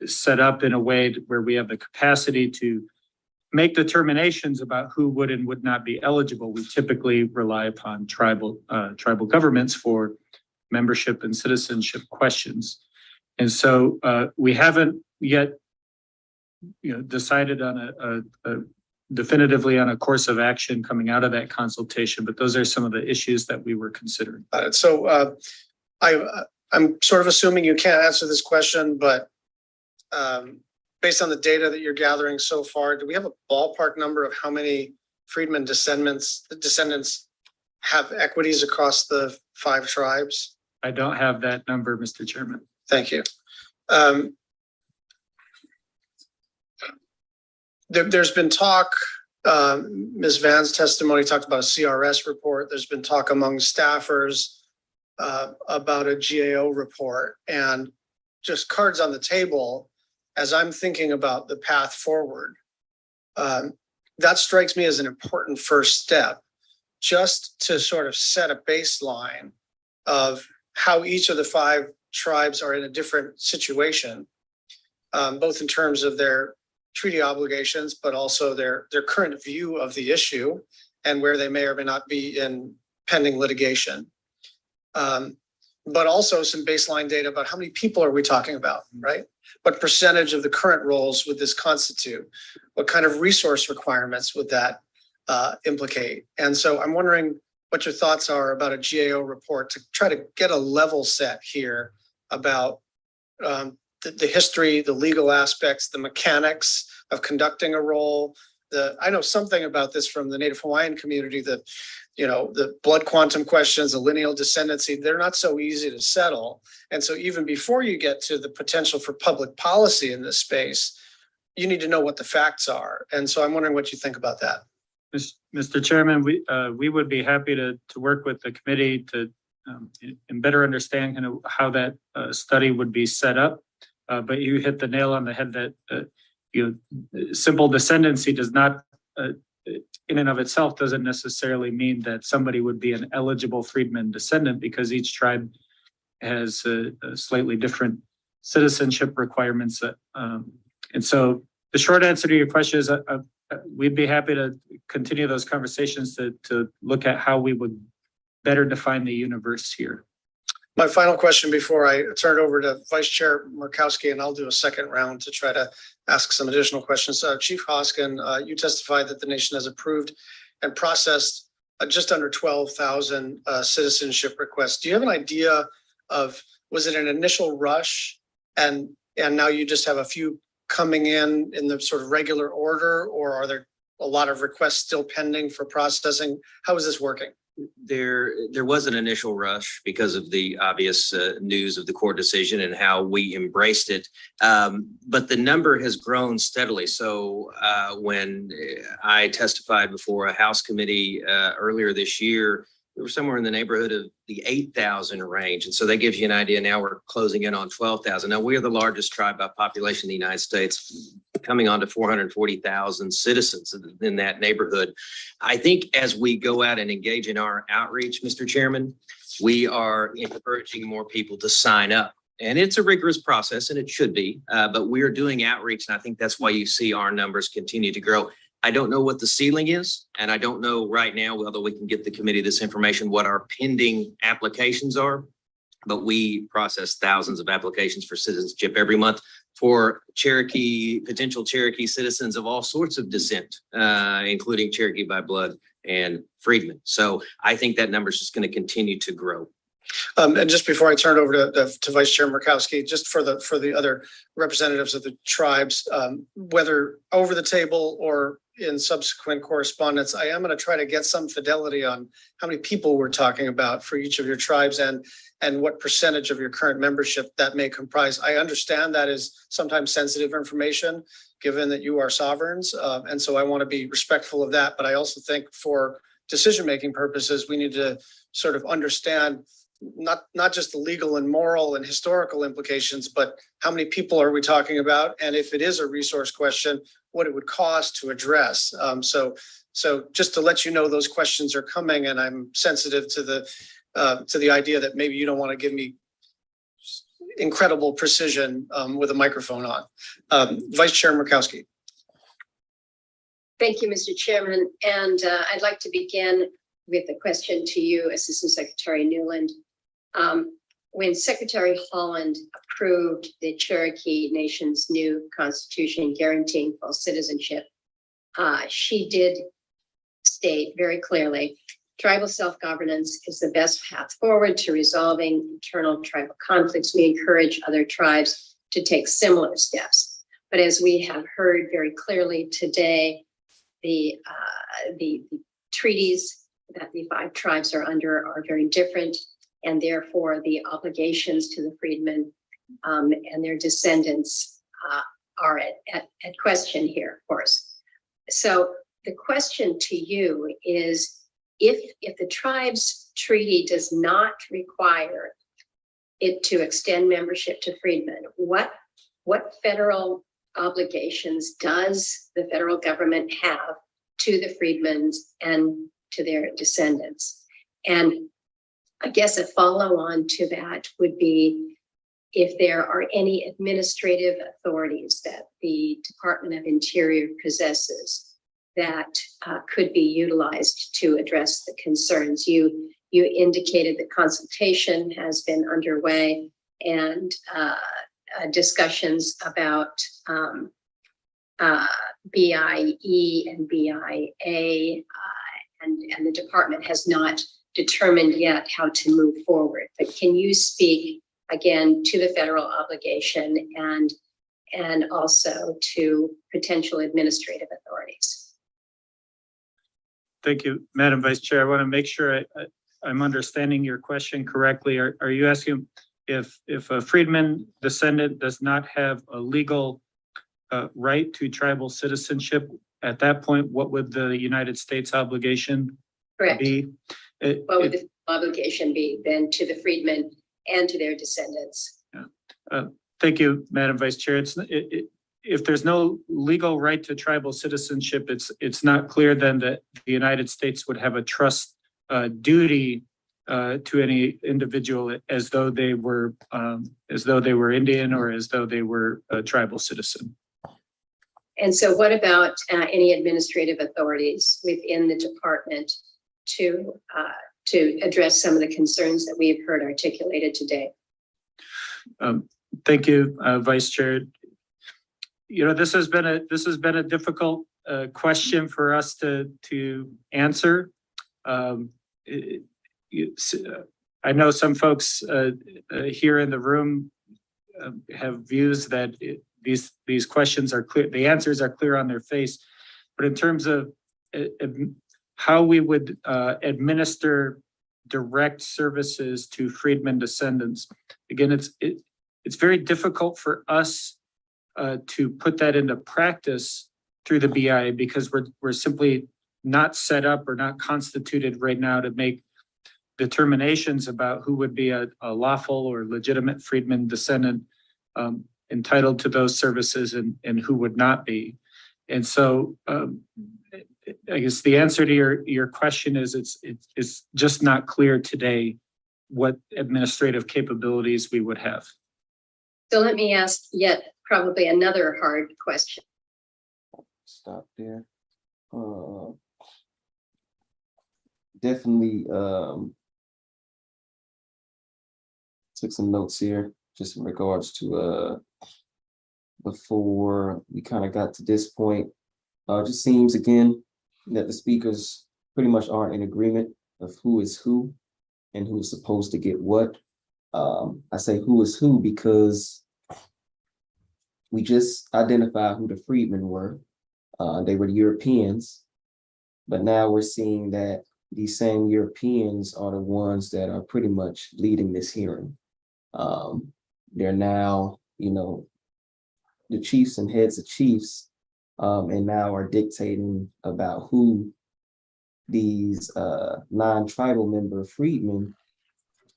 set up in a way where we have the capacity to make determinations about who would and would not be eligible. We typically rely upon tribal governments for membership and citizenship questions. And so we haven't yet decided on definitively on a course of action coming out of that consultation, but those are some of the issues that we were considering. So I'm sort of assuming you can't answer this question, but based on the data that you're gathering so far, do we have a ballpark number of how many Friedman descendants have equities across the 5 tribes? I don't have that number, Mr. Chairman. Thank you. There's been talk, Ms. Van's testimony talked about a CRS report. There's been talk among staffers about a GAO report, and just cards on the table as I'm thinking about the path forward. That strikes me as an important first step, just to sort of set a baseline of how each of the 5 tribes are in a different situation, both in terms of their treaty obligations, but also their current view of the issue and where they may or may not be in pending litigation. But also some baseline data about how many people are we talking about, right? What percentage of the current roles would this constitute? What kind of resource requirements would that implicate? And so I'm wondering what your thoughts are about a GAO report to try to get a level set here about the history, the legal aspects, the mechanics of conducting a role. I know something about this from the Native Hawaiian community, that, the blood quantum questions, the lineal descendancy, they're not so easy to settle. And so even before you get to the potential for public policy in this space, you need to know what the facts are. And so I'm wondering what you think about that. Mr. Chairman, we would be happy to work with the committee to and better understand how that study would be set up. But you hit the nail on the head that simple descendancy does not, in and of itself, doesn't necessarily mean that somebody would be an eligible Friedman descendant, because each tribe has slightly different citizenship requirements. And so the short answer to your question is we'd be happy to continue those conversations to look at how we would better define the universe here. My final question before I turn it over to Vice Chair Murkowski, and I'll do a second round to try to ask some additional questions. Chief Hoskin, you testified that the nation has approved and processed just under 12,000 citizenship requests. Do you have an idea of, was it an initial rush and now you just have a few coming in the sort of regular order, or are there a lot of requests still pending for processing? How is this working? There was an initial rush because of the obvious news of the court decision and how we embraced it. But the number has grown steadily. So when I testified before a House committee earlier this year, we were somewhere in the neighborhood of the 8,000 range. And so that gives you an idea. Now we're closing in on 12,000. Now we are the largest tribe by population in the United States, coming on to 440,000 citizens in that neighborhood. I think as we go out and engage in our outreach, Mr. Chairman, we are encouraging more people to sign up and it's a rigorous process, and it should be, but we're doing outreach, and I think that's why you see our numbers continue to grow. I don't know what the ceiling is, and I don't know right now, although we can get the committee this information, what our pending applications are. But we process thousands of applications for citizenship every month for Cherokee, potential Cherokee citizens of all sorts of descent, including Cherokee by blood and Friedman. So I think that number is just going to continue to grow. And just before I turn it over to Vice Chair Murkowski, just for the other representatives of the tribes, whether over the table or in subsequent correspondence, I am going to try to get some fidelity on how many people we're talking about for each of your tribes and what percentage of your current membership that may comprise. I understand that is sometimes sensitive information, given that you are sovereigns. And so I want to be respectful of that. But I also think for decision-making purposes, we need to sort of understand not just the legal and moral and historical implications, but how many people are we talking about? And if it is a resource question, what it would cost to address. So just to let you know, those questions are coming, and I'm sensitive to the idea that maybe you don't want to give me incredible precision with a microphone on. Vice Chair Murkowski. Thank you, Mr. Chairman. And I'd like to begin with a question to you, Assistant Secretary Newland. When Secretary Holland approved the Cherokee Nation's new constitution guaranteeing full citizenship, she did state very clearly, tribal self-governance is the best path forward to resolving internal tribal conflicts. We encourage other tribes to take similar steps. But as we have heard very clearly today, the treaties that the 5 tribes are under are very different, and therefore the obligations to the freedmen and their descendants are at question here, of course. So the question to you is, if the tribes treaty does not require it to extend membership to freedmen, what federal obligations does the federal government have to the freedmen and to their descendants? And I guess a follow-on to that would be if there are any administrative authorities that the Department of Interior possesses that could be utilized to address the concerns. You indicated that consultation has been underway, and discussions about BIE and BIA, and the department has not determined yet how to move forward. But can you speak again to the federal obligation and also to potential administrative authorities? Thank you, Madam Vice Chair. I want to make sure I'm understanding your question correctly. Are you asking if a freedman descendant does not have a legal right to tribal citizenship, at that point, what would the United States obligation be? What would the obligation be then to the freedmen and to their descendants? Thank you, Madam Vice Chair. If there's no legal right to tribal citizenship, it's not clear then that the United States would have a trust duty to any individual as though they were Indian or as though they were a tribal citizen. And so what about any administrative authorities within the department to address some of the concerns that we have heard articulated today? Thank you, Vice Chair. You know, this has been a difficult question for us to answer. I know some folks here in the room have views that these questions are clear, the answers are clear on their face, but in terms of how we would administer direct services to freedmen descendants, again, it's very difficult for us to put that into practice through the BIA because we're simply not set up or not constituted right now to make determinations about who would be a lawful or legitimate freedman descendant entitled to those services and who would not be. And so I guess the answer to your question is it's just not clear today what administrative capabilities we would have. So let me ask yet probably another hard question. Stop there. Definitely took some notes here just in regards to before we kind of got to this point. It just seems again that the speakers pretty much aren't in agreement of who is who and who's supposed to get what. I say who is who because we just identified who the freedmen were. They were Europeans, but now we're seeing that these same Europeans are the ones that are pretty much leading this hearing. They're now, the chiefs and heads of chiefs, and now are dictating about who these non-tribal member freedmen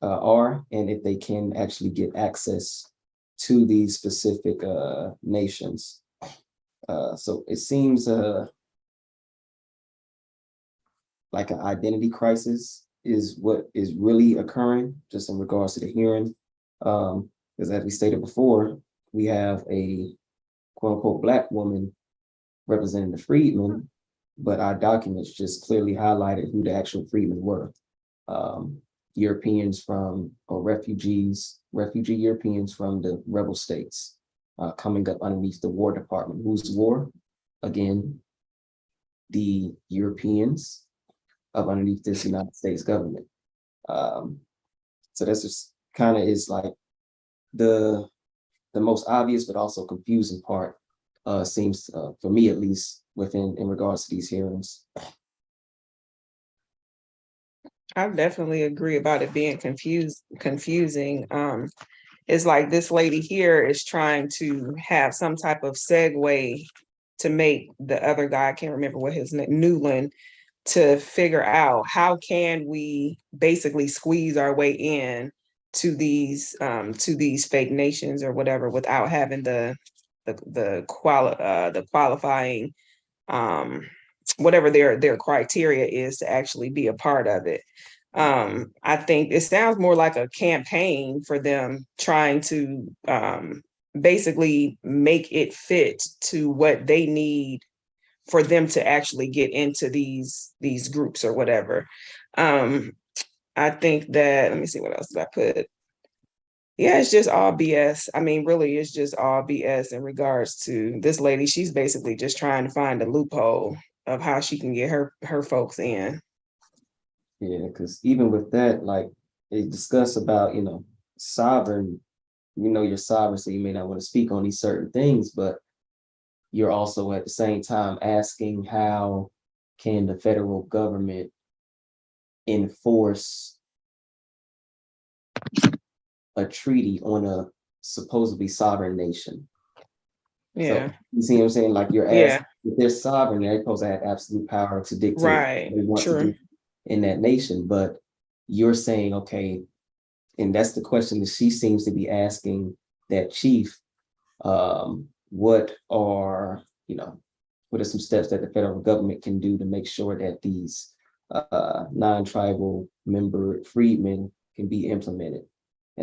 are, and if they can actually get access to these specific nations. So it seems like an identity crisis is what is really occurring just in regards to the hearing. Because as we stated before, we have a quote unquote Black woman representing the freedmen, but our documents just clearly highlighted who the actual freedmen were. Europeans from, or refugee Europeans from the rebel states coming up underneath the War Department. Whose war? Again, the Europeans of underneath this United States government. So that's just kind of is like the most obvious, but also confusing part seems, for me at least, in regards to these hearings. I definitely agree about it being confusing. It's like this lady here is trying to have some type of segue to make the other guy, I can't remember what his name, Newland, to figure out how can we basically squeeze our way in to these fake nations or whatever without having the qualifying whatever their criteria is to actually be a part of it. I think it sounds more like a campaign for them trying to basically make it fit to what they need for them to actually get into these groups or whatever. I think that, let me see, what else did I put? Yeah, it's just all BS. I mean, really, it's just all BS in regards to this lady. She's basically just trying to find a loophole of how she can get her folks in. Yeah, because even with that, like they discuss about, sovereign, you're sovereign, so you may not want to speak on these certain things, but you're also at the same time asking how can the federal government enforce a treaty on a supposedly sovereign nation. Yeah. So, you see what I'm saying? Like you're asking, if they're sovereign, they're supposed to have absolute power to dictate right. what they want to do in that nation. But you're saying, okay, and that's the question that she seems to be asking that chief, what are some steps that the federal government can do to make sure that these non-tribal member freedmen can be implemented?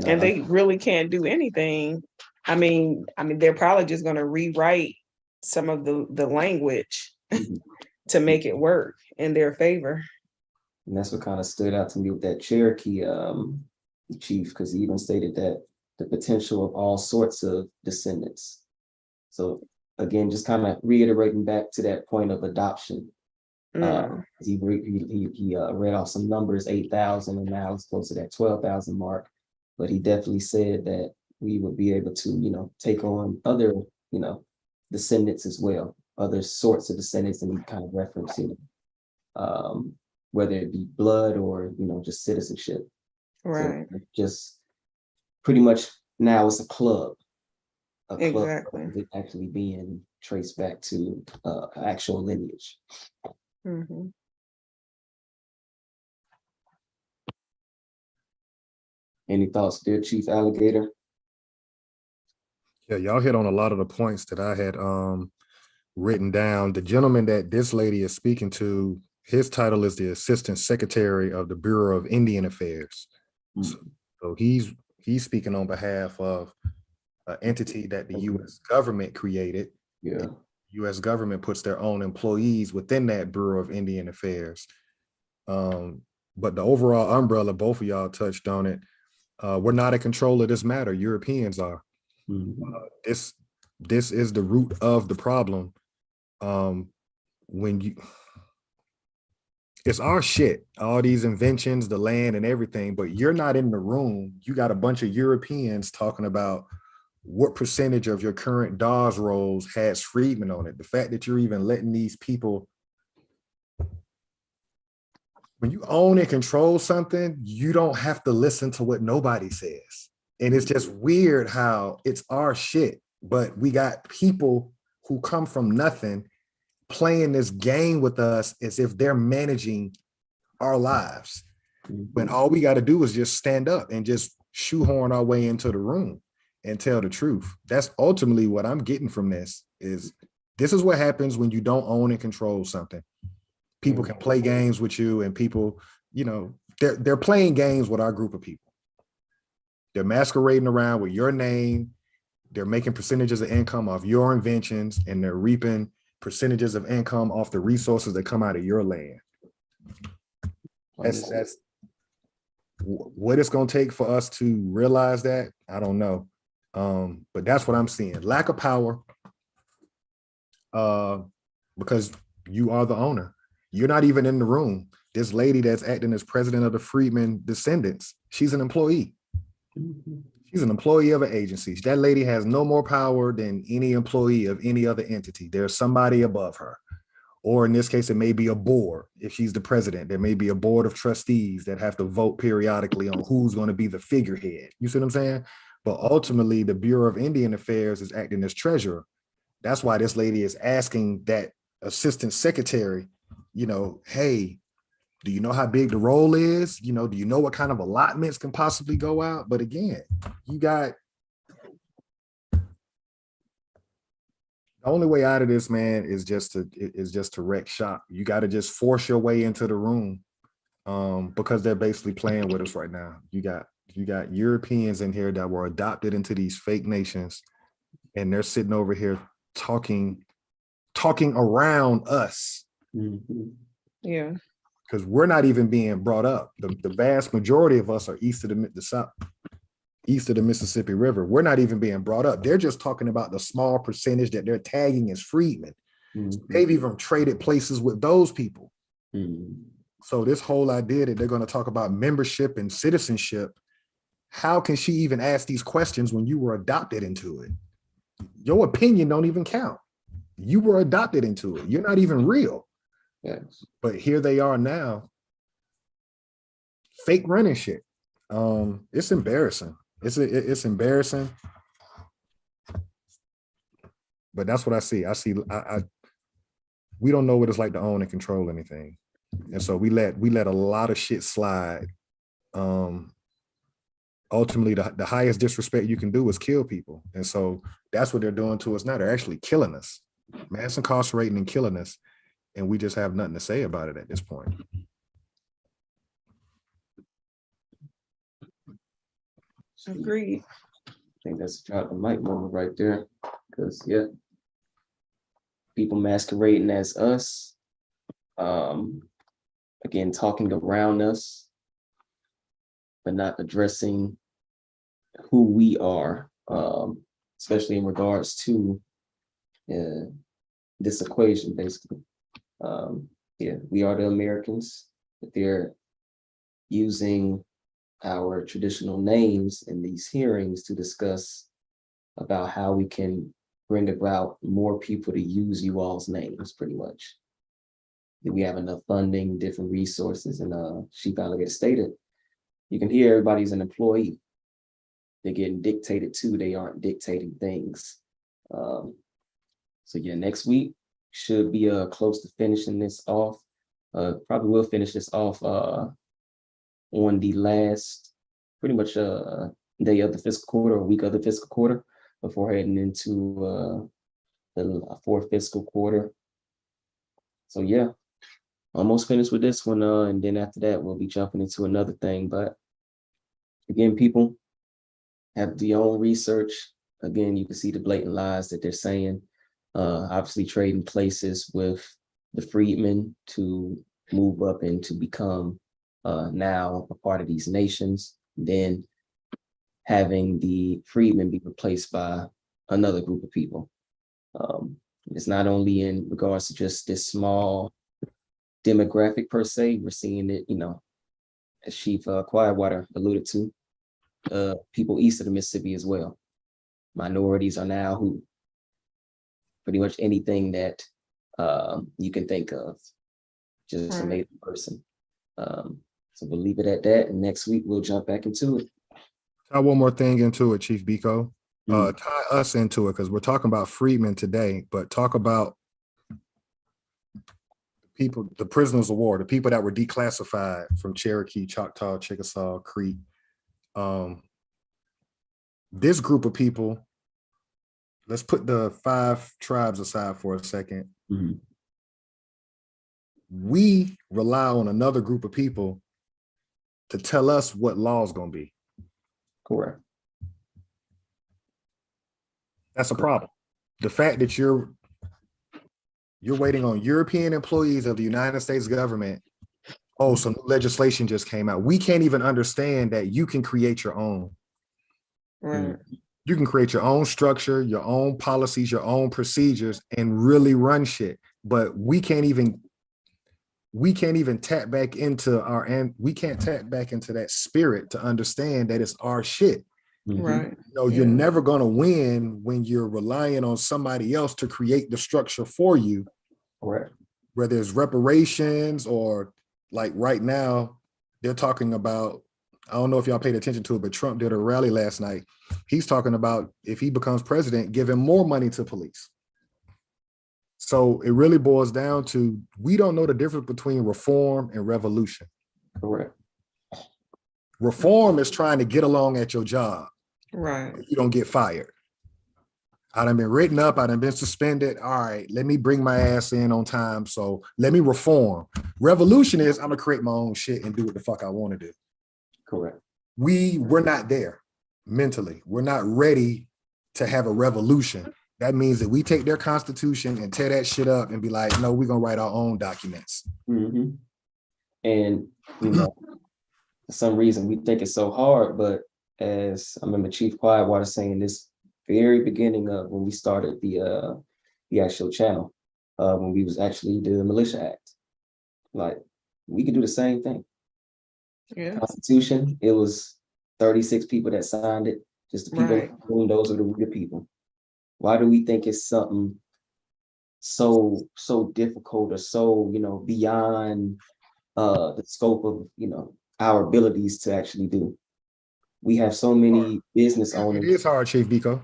And they really can't do anything. I mean, they're probably just going to rewrite some of the language to make it work in their favor. And that's what kind of stood out to me with that Cherokee chief, because he even stated that the potential of all sorts of descendants. So again, just kind of reiterating back to that point of adoption. He read off some numbers, 8,000, and now it's close to that 12,000 mark. But he definitely said that we would be able to, take on other, descendants as well, other sorts of descendants, and he kind of referenced, whether it be blood or, just citizenship. Right. So just pretty much now it's a club. Exactly. Of it actually being traced back to actual lineage. Mm-hmm. Any thoughts there, Chief Alligator? Yeah, y'all hit on a lot of the points that I had written down. The gentleman that this lady is speaking to, his title is the Assistant Secretary of the Bureau of Indian Affairs. So he's speaking on behalf of entity that the US government created. Yeah. US government puts their own employees within that Bureau of Indian Affairs. But the overall umbrella, both of y'all touched on it. We're not in control of this matter. Europeans are. This is the root of the problem. It's our shit, all these inventions, the land and everything, but you're not in the room. You got a bunch of Europeans talking about what percentage of your current DAWS rolls has Friedman on it. The fact that you're even letting these people, when you own and control something, you don't have to listen to what nobody says. And it's just weird how it's our shit, but we got people who come from nothing playing this game with us as if they're managing our lives. When all we got to do is just stand up and just shoehorn our way into the room and tell the truth. That's ultimately what I'm getting from this is what happens when you don't own and control something. People can play games with you, and people, they're playing games with our group of people. They're masquerading around with your name. They're making percentages of income off your inventions, and they're reaping percentages of income off the resources that come out of your land. That's what it's going to take for us to realize that. I don't know. But that's what I'm seeing. Lack of power, because you are the owner. You're not even in the room. This lady that's acting as president of the Friedman descendants, she's an employee. She's an employee of an agency. That lady has no more power than any employee of any other entity. There's somebody above her. Or in this case, it may be a board. If she's the president, there may be a board of trustees that have to vote periodically on who's going to be the figurehead. You see what I'm saying? But ultimately, the Bureau of Indian Affairs is acting as treasurer. That's why this lady is asking that assistant secretary, hey, do you know how big the role is? Do you know what kind of allotments can possibly go out? But again, the only way out of this, man, is just to wreck shop. You got to just force your way into the room, because they're basically playing with us right now. You got Europeans in here that were adopted into these fake nations, and they're sitting over here talking around us. Yeah. Because we're not even being brought up. The vast majority of us are east of the Mississippi River. We're not even being brought up. They're just talking about the small percentage that they're tagging as Friedman. They've even traded places with those people. So this whole idea that they're going to talk about membership and citizenship, how can she even ask these questions when you were adopted into it? Your opinion don't even count. You were adopted into it. You're not even real. Yes. But here they are now, fake running shit. It's embarrassing. It's embarrassing. But that's what I see. We don't know what it's like to own and control anything. And so we let a lot of shit slide. Ultimately, the highest disrespect you can do is kill people. And so that's what they're doing to us now. They're actually killing us, mass incarcerating and killing us. And we just have nothing to say about it at this point. Agreed. I think that's a drop the mic moment right there. Because people masquerading as us, again, talking around us, but not addressing who we are, especially in regards to this equation, basically. We are the Americans, but they're using our traditional names in these hearings to discuss about how we can bring about more people to use you all's names, pretty much. We have enough funding, different resources, and Chief Alligator stated, you can hear everybody's an employee. They're getting dictated to, they aren't dictating things. So next week should be close to finishing this off. Probably will finish this off on the last, pretty much day of the fiscal quarter, or week of the fiscal quarter, before heading into the fourth fiscal quarter. So almost finished with this one, and then after that we'll be jumping into another thing. But again, people, have your own research. again, you can see the blatant lies that they're saying. Obviously trading places with the freedmen to move up and to become now a part of these nations, then having the freedmen be replaced by another group of people. It's not only in regards to just this small demographic per se, we're seeing it, you know, as Chief Quietwater alluded to, people east of the Mississippi as well. Minorities are now who pretty much anything that you can think of, just a made person. So we'll leave it at that, and next week we'll jump back into it. Tie one more thing into it, Chief Biko. Tie us into it, because we're talking about freedmen today, but talk about people, the prisoners of war, the people that were declassified from Cherokee, Choctaw, Chickasaw, Creek. This group of people, let's put the 5 tribes aside for a second. We rely on another group of people to tell us what law is going to be. Correct. That's a problem. The fact that you're waiting on European employees of the United States government. Oh, some legislation just came out. We can't even understand that you can create your own. Right. You can create your own structure, your own policies, your own procedures, and really run shit. But we can't even tap back into we can't tap back into that spirit to understand that it's our shit. Right. You know, you're never going to win when you're relying on somebody else to create the structure for you. Correct. Whether it's reparations or, like right now, they're talking about, I don't know if y'all paid attention to it, but Trump did a rally last night. He's talking about, if he becomes president, giving more money to police. So it really boils down to, we don't know the difference between reform and revolution. Correct. Reform is trying to get along at your job. Right. You don't get fired. I done been written up, I done been suspended. All right, let me bring my ass in on time. So let me reform. Revolution is, I'm gonna create my own shit and do what the fuck I want to do. Correct. We're not there mentally. We're not ready to have a revolution. That means that we take their constitution and tear that shit up and be like, no, we're gonna write our own documents. And you know, for some reason we think it's so hard, but as I remember Chief Quietwater saying this very beginning of when we started the actual channel, when we was actually the Militia Act, like we could do the same thing. Yeah. Constitution, it was 36 people that signed it, just the people, those are the people. Why do we think it's something so difficult or so, you know, beyond the scope of, you know, our abilities to actually do? We have so many business owners. It is hard, Chief Biko.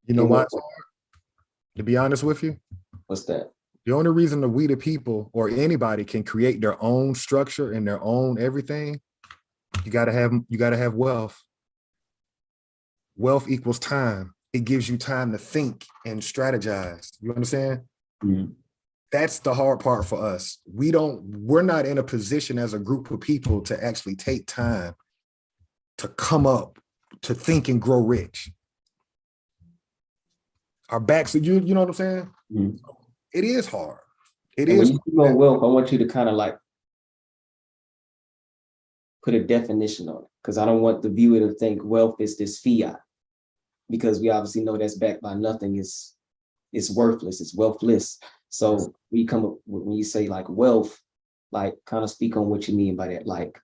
You know why it's hard? To be honest with you. What's that? The only reason that we the people or anybody can create their own structure and their own everything, you gotta have wealth. Wealth equals time. It gives you time to think and strategize. You understand? That's the hard part for us. We're not in a position as a group of people to actually take time to come up, to think and grow rich. Our backs, you know what I'm saying? It is hard. It is. When you go wealth, I want you to kind of like put a definition on it, because I don't want the viewer to think wealth is this fiat, because we obviously know that's backed by nothing. It's worthless. It's wealthless. So we come up when you say like wealth, like kind of speak on what you mean by that, like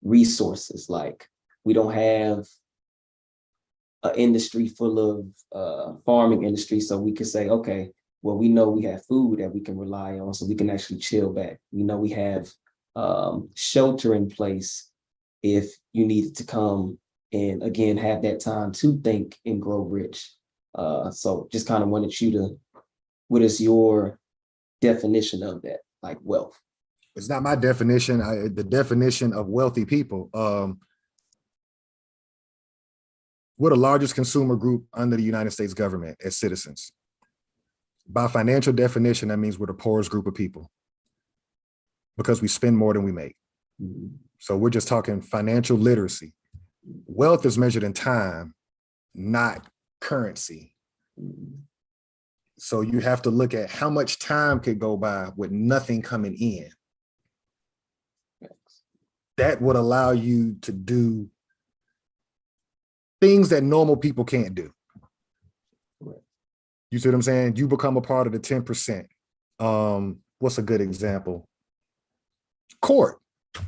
resources. Like we don't have an industry full of farming industry, so we could say, okay, well, we know we have food that we can rely on, so we can actually chill back. We know we have shelter in place if you needed to come and again have that time to think and grow rich. So just kind of wanted you to, what is your definition of that, like wealth? It's not my definition. The definition of wealthy people. We're the largest consumer group under the United States government as citizens. By financial definition, that means we're the poorest group of people because we spend more than we make. So we're just talking financial literacy. Wealth is measured in time. not currency. So you have to look at how much time could go by with nothing coming in. That would allow you to do things that normal people can't do. You see what I'm saying? You become a part of the 10%. What's a good example? Court. You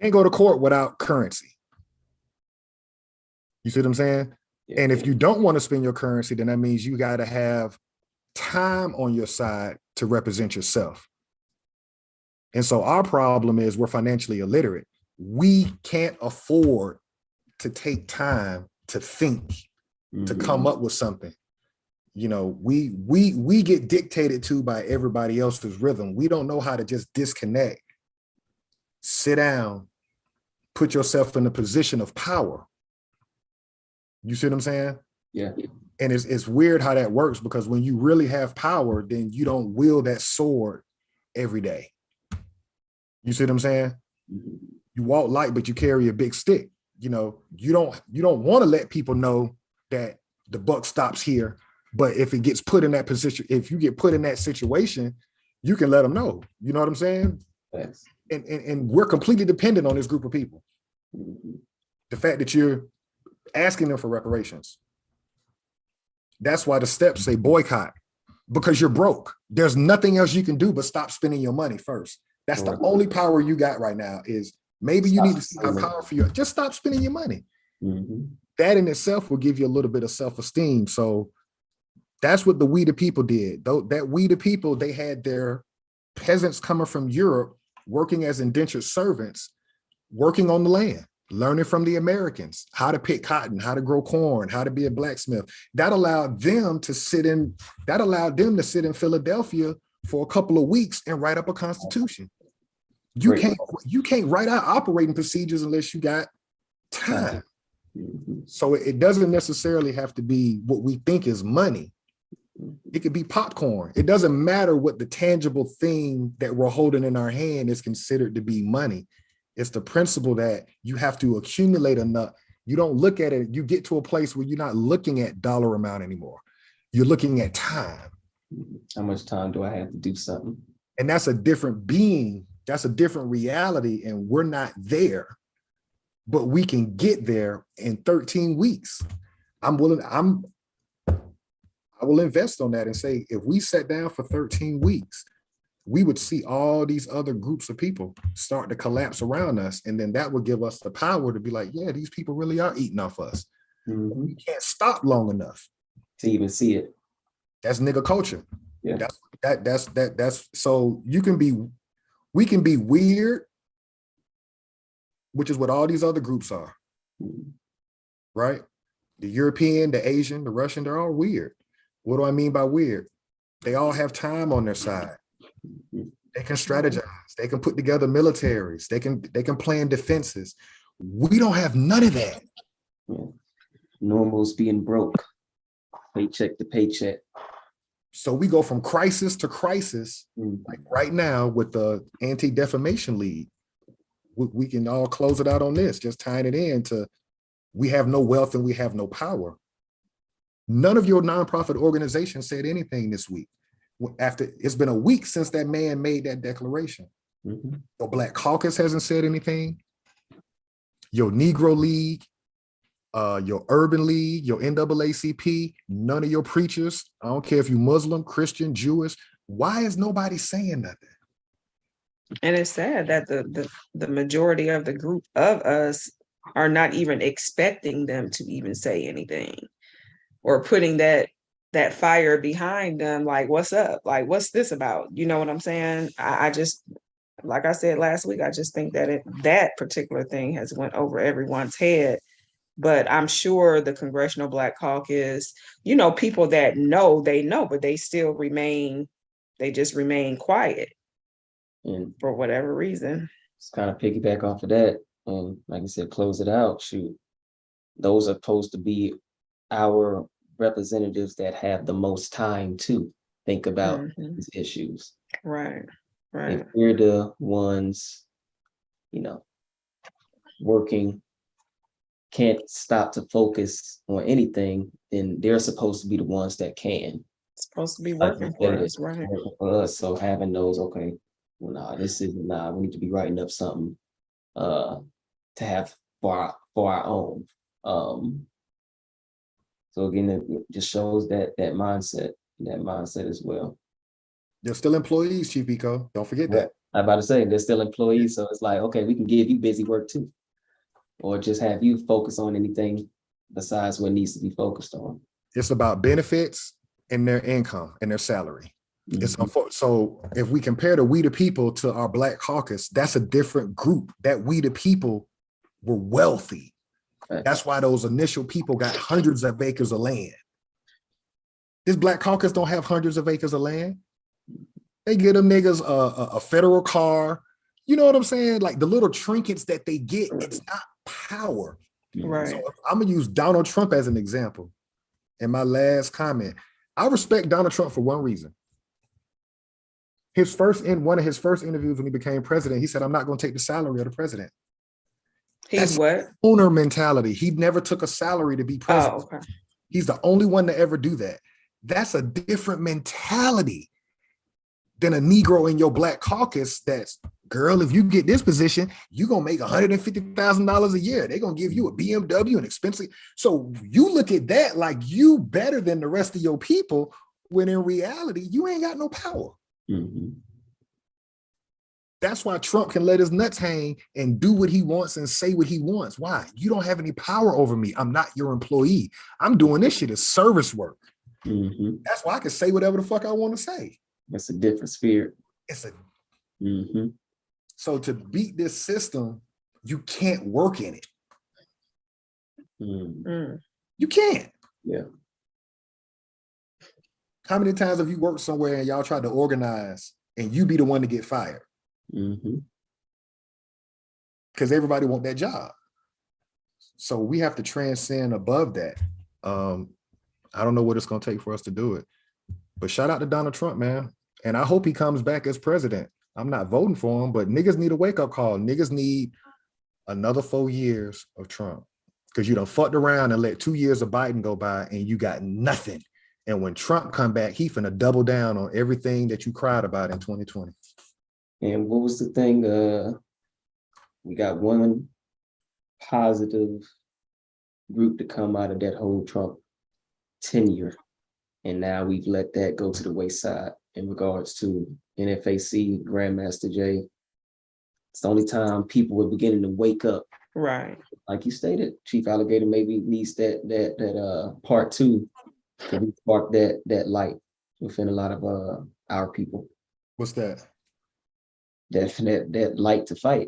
can't go to court without currency. You see what I'm saying? Yeah. And if you don't want to spend your currency, then that means you got to have time on your side to represent yourself. And so our problem is we're financially illiterate. We can't afford to take time to think, to come up with something. You know, we get dictated to by everybody else's rhythm. We don't know how to just disconnect, sit down, put yourself in a position of power. You see what I'm saying? Yeah. And it's weird how that works, because when you really have power, then you don't wield that sword every day. You see what I'm saying? You walk light, but you carry a big stick. You know, you don't want to let people know that the buck stops here. But if it gets put in that position, if you get put in that situation, you can let them know. You know what I'm saying? Yes. And we're completely dependent on this group of people. The fact that you're asking them for reparations. That's why the steps say boycott, because you're broke. There's nothing else you can do but stop spending your money first. That's the only power you got right now. Is maybe you need to see how powerful you are. Just stop spending your money. That in itself will give you a little bit of self-esteem. So that's what the We the People did. That We the People, they had their peasants coming from Europe working as indentured servants, working on the land, learning from the Americans, how to pick cotton, how to grow corn, how to be a blacksmith. That allowed them to sit in Philadelphia for a couple of weeks and write up a constitution. You can't write out operating procedures unless you got time. So it doesn't necessarily have to be what we think is money. It could be popcorn. It doesn't matter what the tangible thing that we're holding in our hand is considered to be money. It's the principle that you have to accumulate enough. You don't look at it. You get to a place where you're not looking at dollar amount anymore. You're looking at time. How much time do I have to do something? And that's a different being. That's a different reality. And we're not there, but we can get there in 13 weeks. I will invest on that and say, if we sat down for 13 weeks, we would see all these other groups of people start to collapse around us. And then that would give us the power to be like, yeah, these people really are eating off us. We can't stop long enough to even see it. That's nigga culture. Yeah. That's so we can be weird, which is what all these other groups are. Right? The European, the Asian, the Russian, they're all weird. What do I mean by weird? They all have time on their side. They can strategize. They can put together militaries. They can plan defenses. We don't have none of that. Yeah. Normal's being broke, paycheck to paycheck. So we go from crisis to crisis. Like right now with the Anti-Defamation League, we can all close it out on this, just tying it in to we have no wealth and we have no power. None of your nonprofit organizations said anything this week. After it's been a week since that man made that declaration. Your Black Caucus hasn't said anything. Your Negro League, your Urban League, your NAACP, none of your preachers. I don't care if you're Muslim, Christian, Jewish. Why is nobody saying nothing? And it's sad that the majority of the group of us are not even expecting them to even say anything, or putting that fire behind them. Like, what's up? Like, what's this about? You know what I'm saying? I just, like I said last week, I just think that that particular thing has went over everyone's head. But I'm sure the Congressional Black Caucus, people that know, they know, but they still just remain quiet. And for whatever reason. It's kind of piggyback off of that. And like I said, close it out. Shoot, those are supposed to be our representatives that have the most time to think about these issues. Right. If we're the ones, working can't stop to focus on anything, then they're supposed to be the ones that can. It's supposed to be Like working you for said, us, right? working for us. So having those, okay, well, we need to be writing up something to have for our own. So again, it just shows that mindset as well. They're still employees, Chief Eco. Don't forget that. I'm about to say they're still employees, so it's like, okay, we can give you busy work too. Or just have you focus on anything besides what needs to be focused on. It's about benefits and their income and their salary. So if we compare the We the People to our Black Caucus, that's a different group. That We the People were wealthy. Right. That's why those initial people got hundreds of acres of land. This Black Caucus don't have hundreds of acres of land. They get them niggas a federal car. You know what I'm saying? Like the little trinkets that they get, it's not power. Right. So I'm gonna use Donald Trump as an example. In my last comment, I respect Donald Trump for one reason. One of his first interviews when he became president, he said, "I'm not going to take the salary of the president." He's what? Owner mentality. He never took a salary to be president. Oh, okay. He's the only one to ever do that. That's a different mentality than a Negro in your Black Caucus that's, girl, if you get this position, you're going to make $150,000 a year. They're going to give you a BMW and expensive. So you look at that like you better than the rest of your people, when in reality, you ain't got no power. Mm-hmm. That's why Trump can let his nuts hang and do what he wants and say what he wants. Why? You don't have any power over me. I'm not your employee. I'm doing this shit as service work. Mm-hmm. That's why I can say whatever the fuck I want to say. It's a different spirit. Mm-hmm. So to beat this system, you can't work in it. You can't. Yeah. How many times have you worked somewhere and y'all tried to organize and you be the one to get fired? Because everybody want that job. So we have to transcend above that. I don't know what it's going to take for us to do it. But shout out to Donald Trump, man. And I hope he comes back as president. I'm not voting for him, but niggas need a wake-up call. Niggas need another 4 years of Trump. Because you done fucked around and let 2 years of Biden go by and you got nothing. And when Trump come back, he finna double down on everything that you cried about in 2020. And what was the thing? We got one positive group to come out of that whole Trump tenure. And now we've let that go to the wayside in regards to NFAC, Grandmaster Jay. It's the only time people were beginning to wake up. Right. Like you stated, Chief Alligator maybe needs that part two to spark that light within a lot of our people. What's that? That light to fight,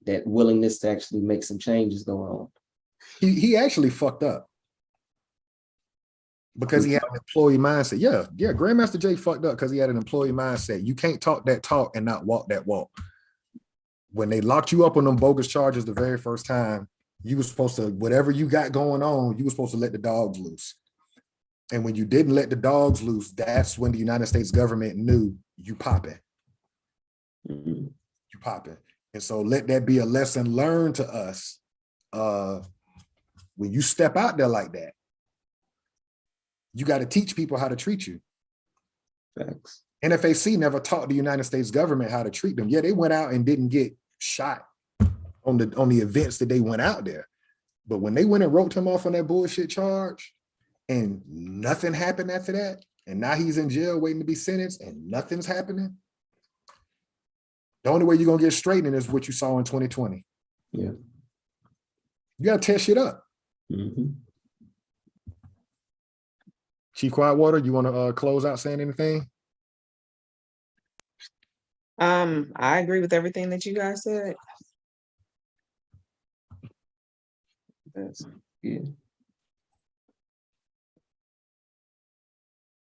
that willingness to actually make some changes going on. He actually fucked up. Because he had an employee mindset. Yeah, Grandmaster Jay fucked up because he had an employee mindset. You can't talk that talk and not walk that walk. When they locked you up on them bogus charges the very first time, you were supposed to, whatever you got going on, you were supposed to let the dogs loose. And when you didn't let the dogs loose, that's when the United States government knew you popping. You popping. And so let that be a lesson learned to us. When you step out there like that, you got to teach people how to treat you. Thanks. NFAC never taught the United States government how to treat them. Yeah, they went out and didn't get shot on the events that they went out there. But when they went and wrote him off on that bullshit charge and nothing happened after that, and now he's in jail waiting to be sentenced and nothing's happening, the only way you're going to get straightened is what you saw in 2020. Yeah. You got to test shit up. Chief Quietwater, you want to close out saying anything? I agree with everything that you guys said. That's good.